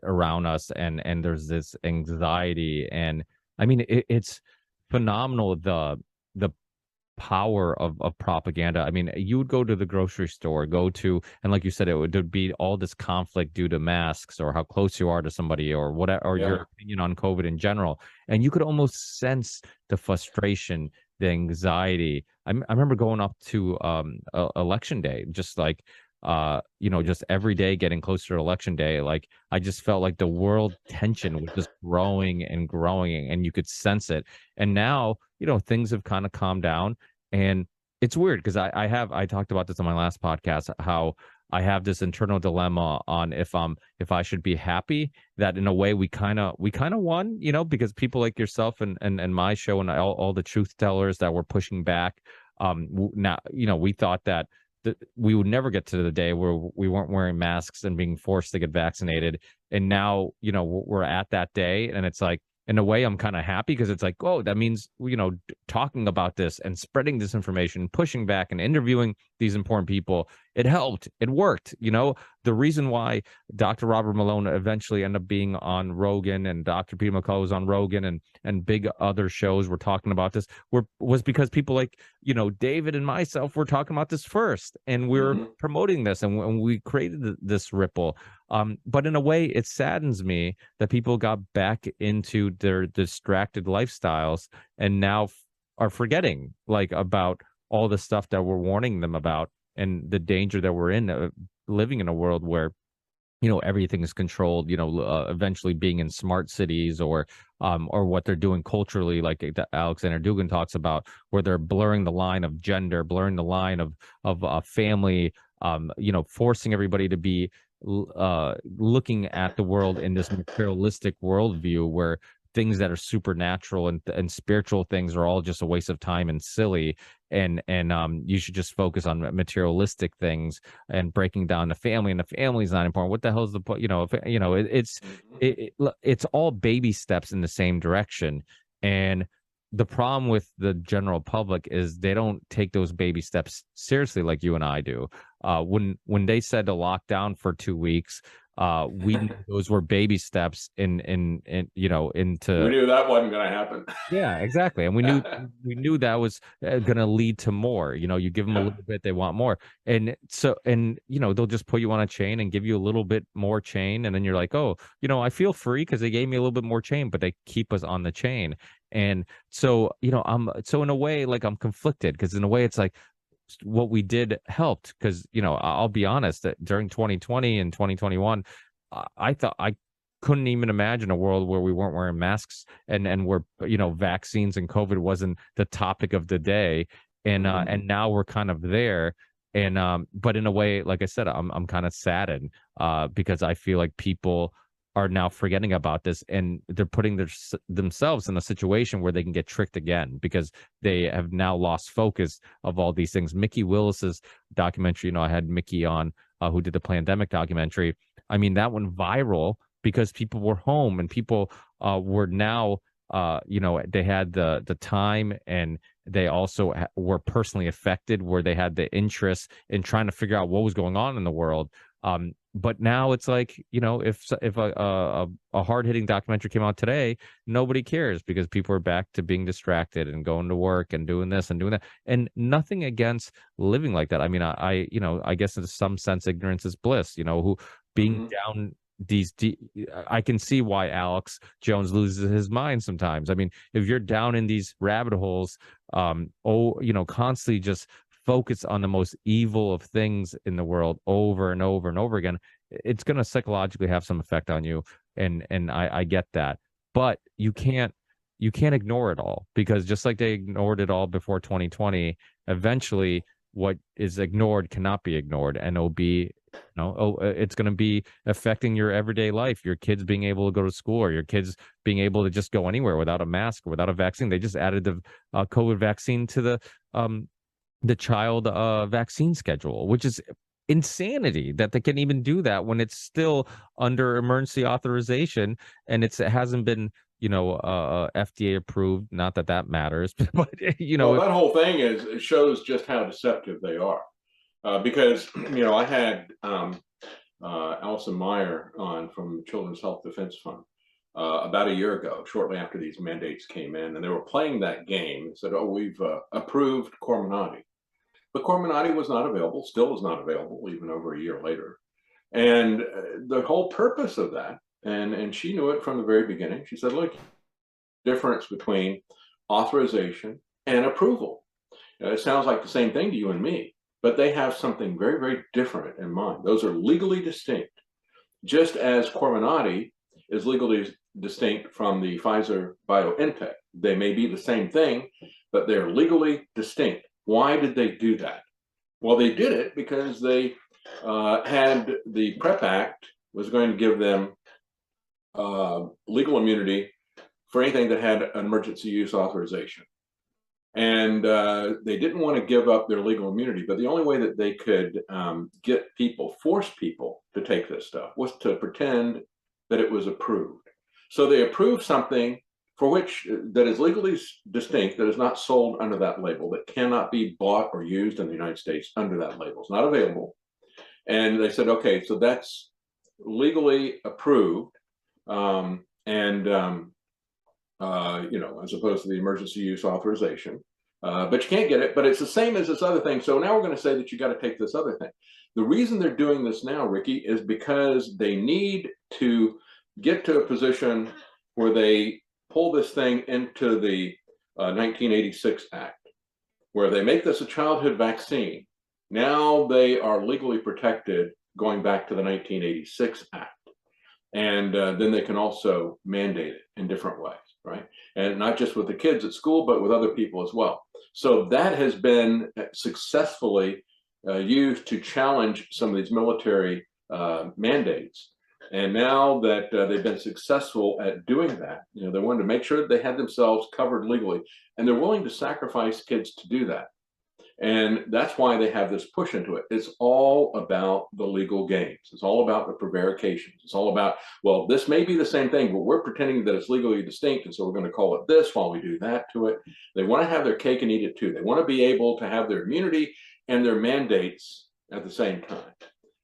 around us, and there's this anxiety. And I mean, it's phenomenal, the power of propaganda. I mean, you would go to the grocery store, and like you said, there'd be all this conflict due to masks or how close you are to somebody or whatever, or your opinion on COVID in general. And you could almost sense the frustration, the anxiety. I remember going up to election day, just like, just every day getting closer to election day. Like, I just felt like the world tension was just growing and growing, and you could sense it. And now, things have kind of calmed down. And it's weird because I talked about this on my last podcast, how I have this internal dilemma on if I should be happy that in a way we kind of won, because people like yourself and my show and all the truth tellers that were pushing back. Now, we thought that we would never get to the day where we weren't wearing masks and being forced to get vaccinated. And now, we're at that day, and it's like, in a way, I'm kind of happy because it's like, oh, that means, talking about this and spreading this information, pushing back and interviewing these important people, it helped. It worked. The reason why Dr. Robert Malone eventually ended up being on Rogan, and Dr. Peter McCullough was on Rogan, and big other shows were talking about this, was because people like, David and myself were talking about this first, and we're promoting this, and we created this ripple. But in a way, it saddens me that people got back into their distracted lifestyles and now are forgetting like about all the stuff that we're warning them about, and the danger that we're in, living in a world where everything is controlled, eventually being in smart cities, or what they're doing culturally, like Alexander Dugin talks about, where they're blurring the line of gender, blurring the line of family, forcing everybody to be looking at the world in this materialistic worldview, where things that are supernatural and spiritual things are all just a waste of time and silly, and you should just focus on materialistic things and breaking down the family, and the family's not important. What the hell is the point? It's all baby steps in the same direction, and the problem with the general public is they don't take those baby steps seriously like you and I do. When they said to lock down for 2 weeks, we knew those were baby steps into. We knew that wasn't going to happen. Yeah, exactly, and we knew that was going to lead to more. You give them a little bit, they want more, and so they'll just put you on a chain and give you a little bit more chain, and then you're like, oh, I feel free because they gave me a little bit more chain, but they keep us on the chain, and so in a way, like, I'm conflicted, because in a way it's like what we did helped, because I'll be honest that during 2020 and 2021, I thought I couldn't even imagine a world where we weren't wearing masks, and where vaccines and COVID wasn't the topic of the day, and now we're kind of there, and but in a way, like I said, I'm kind of saddened because I feel like people are now forgetting about this, and they're putting themselves in a situation where they can get tricked again, because they have now lost focus of all these things. Mickey Willis's documentary, I had Mickey on, who did the pandemic documentary. I mean, that went viral because people were home, and people were now, they had the time, and they also were personally affected, where they had the interest in trying to figure out what was going on in the world. But now it's like, if a hard-hitting documentary came out today, nobody cares, because people are back to being distracted and going to work and doing this and doing that. And nothing against living like that. I mean, I guess in some sense, ignorance is bliss, who being down I can see why Alex Jones loses his mind sometimes. I mean, if you're down in these rabbit holes, constantly just focus on the most evil of things in the world over and over and over again, it's going to psychologically have some effect on you, and I get that, but you can't ignore it all, because just like they ignored it all before 2020, eventually what is ignored cannot be ignored, and it'll be it's going to be affecting your everyday life, your kids being able to go to school, or your kids being able to just go anywhere without a mask or without a vaccine. They just added the COVID vaccine to the child vaccine schedule, which is insanity that they can even do that when it's still under emergency authorization, and it hasn't been FDA approved. Not that matters, but well, that whole thing it shows just how deceptive they are, because I had Alison Meyer on from Children's Health Defense Fund about a year ago, shortly after these mandates came in, and they were playing that game and said, oh, we've approved Comirnaty. But Comirnaty was not available, still is not available, even over a year later. And the whole purpose of that, and she knew it from the very beginning, she said, look, difference between authorization and approval. It sounds like the same thing to you and me, but they have something very, very different in mind. Those are legally distinct, just as Comirnaty is legally distinct from the Pfizer BioNTech. They may be the same thing, but they're legally distinct. Why did they do that? Well, they did it because they had the PrEP Act was going to give them legal immunity for anything that had an emergency use authorization. And they didn't want to give up their legal immunity, but the only way that they could force people to take this stuff was to pretend that it was approved. So they approved something for which that is legally distinct, that is not sold under that label, that cannot be bought or used in the United States under that label. It's not available. And they said, okay, so that's legally approved, you know, as opposed to the emergency use authorization. But you can't get it, but it's the same as this other thing. So now we're going to say that you got to take this other thing. The reason they're doing this now, Ricky, is because they need to get to a position where they pull this thing into the 1986 Act, where they make this a childhood vaccine. Now they are legally protected going back to the 1986 Act. And then they can also mandate it in different ways, right? And not just with the kids at school, but with other people as well. So that has been successfully used to challenge some of these military mandates. And now that they've been successful at doing that, you know, they wanted to make sure that they had themselves covered legally, and they're willing to sacrifice kids to do that. And that's why they have this push into it. It's all about the legal games. It's all about the prevarications. It's all about, well, this may be the same thing, but we're pretending that it's legally distinct, and so we're going to call it this while we do that to it. They want to have their cake and eat it too. They want to be able to have their immunity and their mandates at the same time,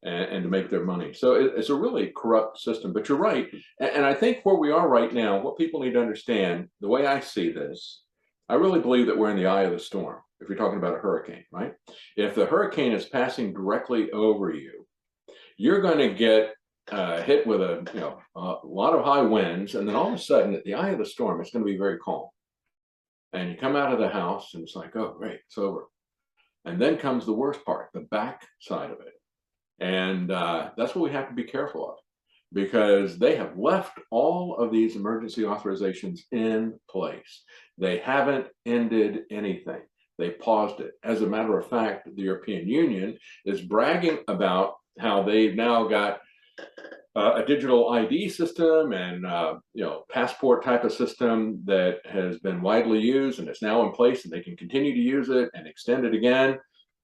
and to make their money. So it's a really corrupt system. But you're right. And I think where we are right now, what people need to understand, the way I see this, I really believe that we're in the eye of the storm. If you're talking about a hurricane, right? If the hurricane is passing directly over you, you're going to get hit with a lot of high winds, and then all of a sudden, at the eye of the storm, it's going to be very calm. And you come out of the house, and it's like, oh, great, it's over. And then comes the worst part, the back side of it. And that's what we have to be careful of, because they have left all of these emergency authorizations in place. They haven't ended anything. They paused it. As a matter of fact, the European Union is bragging about how they've now got a digital ID system and passport type of system that has been widely used, and it's now in place, and they can continue to use it and extend it again.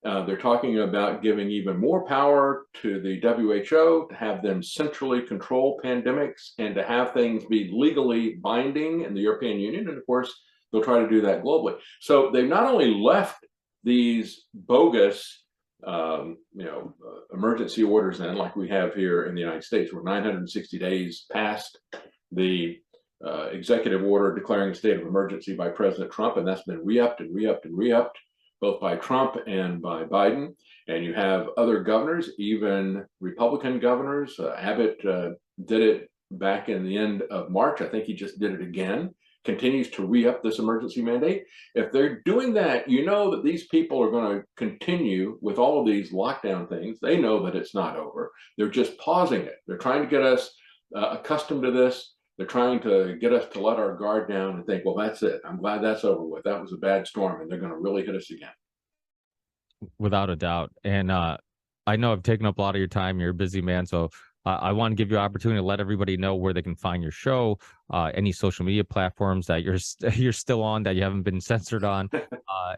They're talking about giving even more power to the WHO to have them centrally control pandemics and to have things be legally binding in the European Union. And of course, they'll try to do that globally. So they've not only left these bogus, emergency orders in, like we have here in the United States, we're 960 days past the executive order declaring a state of emergency by President Trump, and that's been re-upped and re-upped and re-upped, both by Trump and by Biden. And you have other governors, even Republican governors. Abbott did it back in the end of March. I think he just did it again. Continues to re-up this emergency mandate. If they're doing that, you know that these people are going to continue with all of these lockdown things. They know that it's not over. They're just pausing it. They're trying to get us accustomed to this. They're trying to get us to let our guard down and think, well, that's it. I'm glad that's over with. That was a bad storm, and they're going to really hit us again. Without a doubt. And I know I've taken up a lot of your time. You're a busy man, so I want to give you an opportunity to let everybody know where they can find your show, any social media platforms that you're still on that you haven't been censored on.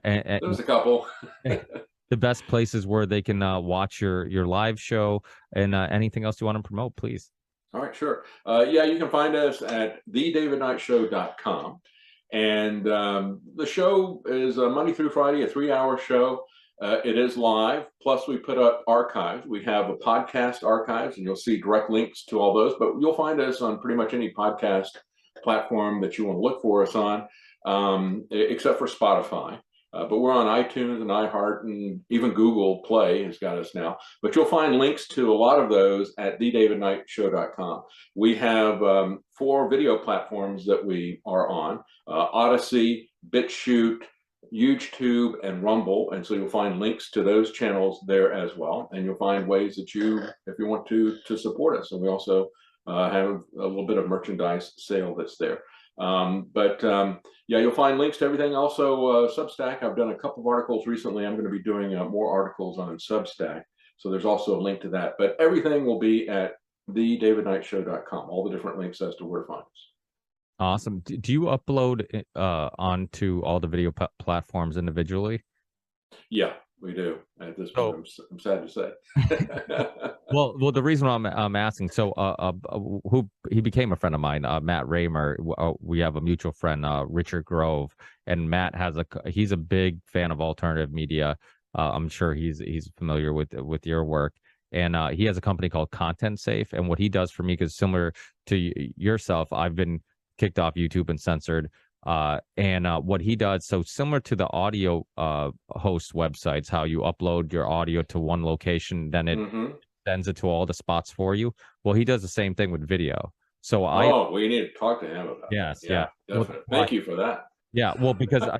And There's a couple. The best places where they can watch your live show, and anything else you want to promote, please. All right, sure. You can find us at thedavidknightshow.com. And the show is Monday through Friday, a 3-hour show. It is live. Plus, we put up archives. We have a podcast archives, and you'll see direct links to all those. But you'll find us on pretty much any podcast platform that you want to look for us on, except for Spotify. But we're on iTunes and iHeart, and even Google Play has got us now. But you'll find links to a lot of those at thedavidknightshow.com. We have 4 video platforms that we are on: Odyssey, BitChute, YouTube, and Rumble. And so you'll find links to those channels there as well. And you'll find ways that if you want to support us. And we also have a little bit of merchandise sale that's there. You'll find links to everything. Also, Substack. I've done a couple of articles recently. I'm going to be doing more articles on Substack. So there's also a link to that. But everything will be at thedavidknightshow.com. All the different links as to where to find us. Awesome. Do you upload onto all the video platforms individually? Yeah, We do. At this So, point, I'm sad to say. well, the reason why I'm asking, so, who he became a friend of mine, Matt Raymer. We have a mutual friend, Richard Grove, and Matt he's a big fan of alternative media. I'm sure he's familiar with your work, and he has a company called Content Safe. And what he does for me, because similar to yourself, I've been kicked off YouTube and censored. And what he does, so similar to the audio host websites, how you upload your audio to one location, then it Hmm. sends it to all the spots for you. Well, he does the same thing with video. So Oh, we need to talk to him about that. yes, yeah. Yeah, Well, definitely. Thank you for that. yeah, well, because I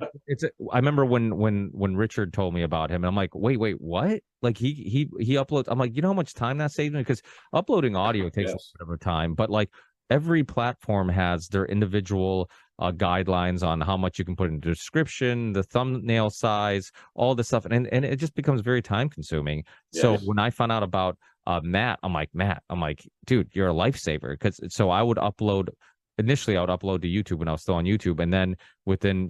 remember when Richard told me about him, and I'm like, wait, what? Like he uploads. I'm like, you know how much time that saves me? Because uploading audio takes a Yes. little bit of time, but like every platform has their individual guidelines on how much you can put in the description, the thumbnail size, all this stuff, and it just becomes very time consuming. So Yes. when I found out about Matt, I'm like, dude, you're a lifesaver. Because so I would upload. Initially, I would upload to YouTube when I was still on YouTube, and then within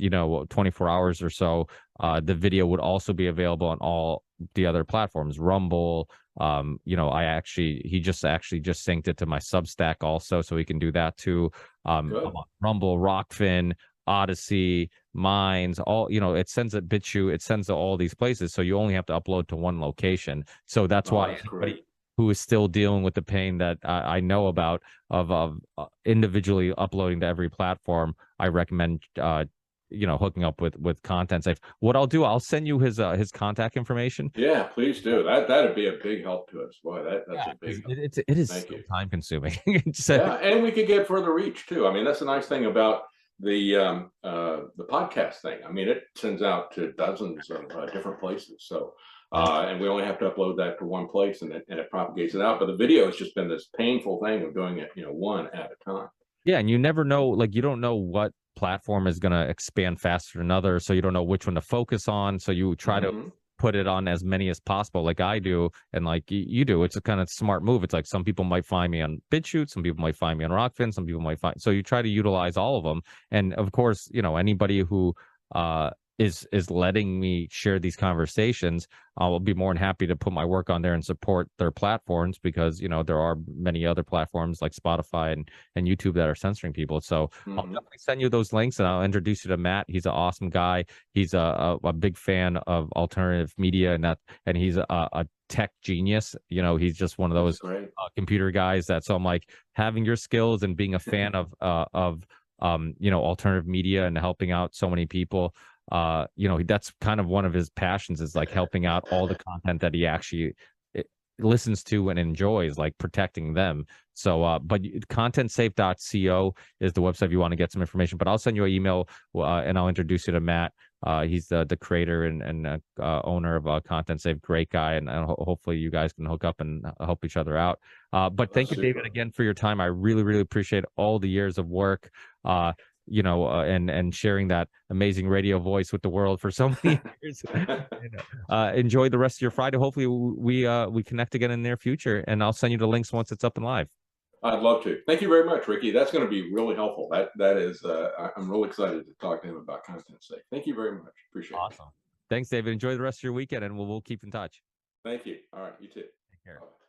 24 hours or so, the video would also be available on all the other platforms, Rumble. He just synced it to my Substack also, so he can do that too. Good. I'm on Rumble, Rockfin, Odyssey, Minds, all, it sends it BitChute, it sends to all these places, so you only have to upload to one location. So that's Oh, why that's anybody great. who is still dealing with the pain that I know about of individually uploading to every platform, I recommend hooking up with Content Safe. What I'll do, I'll send you his contact information. Yeah, please do. That'd be a big help to us. Boy, that's Yeah, a 'cause big help. it is Thank so you. time consuming. Yeah, and we could get further reach too. I mean, that's the nice thing about the podcast thing. I mean, it sends out to dozens of different places. So, and we only have to upload that to one place, and it propagates it out. But the video has just been this painful thing of doing it, one at a time. Yeah, and you never know, like you don't know what platform is going to expand faster than another, so you don't know which one to focus on. So you try to Hmm. put it on as many as possible, like I do, and like you do. It's a kind of smart move. It's like some people might find me on BitChute, some people might find me on Rockfin, some people might find. So you try to utilize all of them, and of course, anybody who uh is letting me share these conversations, I'll be more than happy to put my work on there and support their platforms, because there are many other platforms like Spotify and YouTube that are censoring people. So I'll Hmm. definitely send you those links, and I'll introduce you to Matt. He's an awesome guy. He's a big fan of alternative media, and he's a tech genius. He's just one of That's those great. computer guys that. So I'm like, having your skills and being a fan of alternative media and helping out so many people. That's kind of one of his passions, is like helping out all the content that he actually listens to and enjoys, like protecting them. So but contentsafe.co is the website if you want to get some information. But I'll send you an email, and I'll introduce you to Matt. He's the creator and owner of Content Safe. Great guy, and hopefully you guys can hook up and help each other out. But thank you, David, Super. again for your time. I really, really appreciate all the years of work. And sharing that amazing radio voice with the world for so many years. Enjoy the rest of your Friday. Hopefully we connect again in the near future, and I'll send you the links once it's up and live. I'd love to. Thank you very much, Ricky. That's going to be really helpful. That is. I'm really excited to talk to him about Content Safe. Thank you very much. Appreciate it. Awesome. Thanks, David. Enjoy the rest of your weekend, and we'll keep in touch. Thank you. All right. You too. Take care. Bye.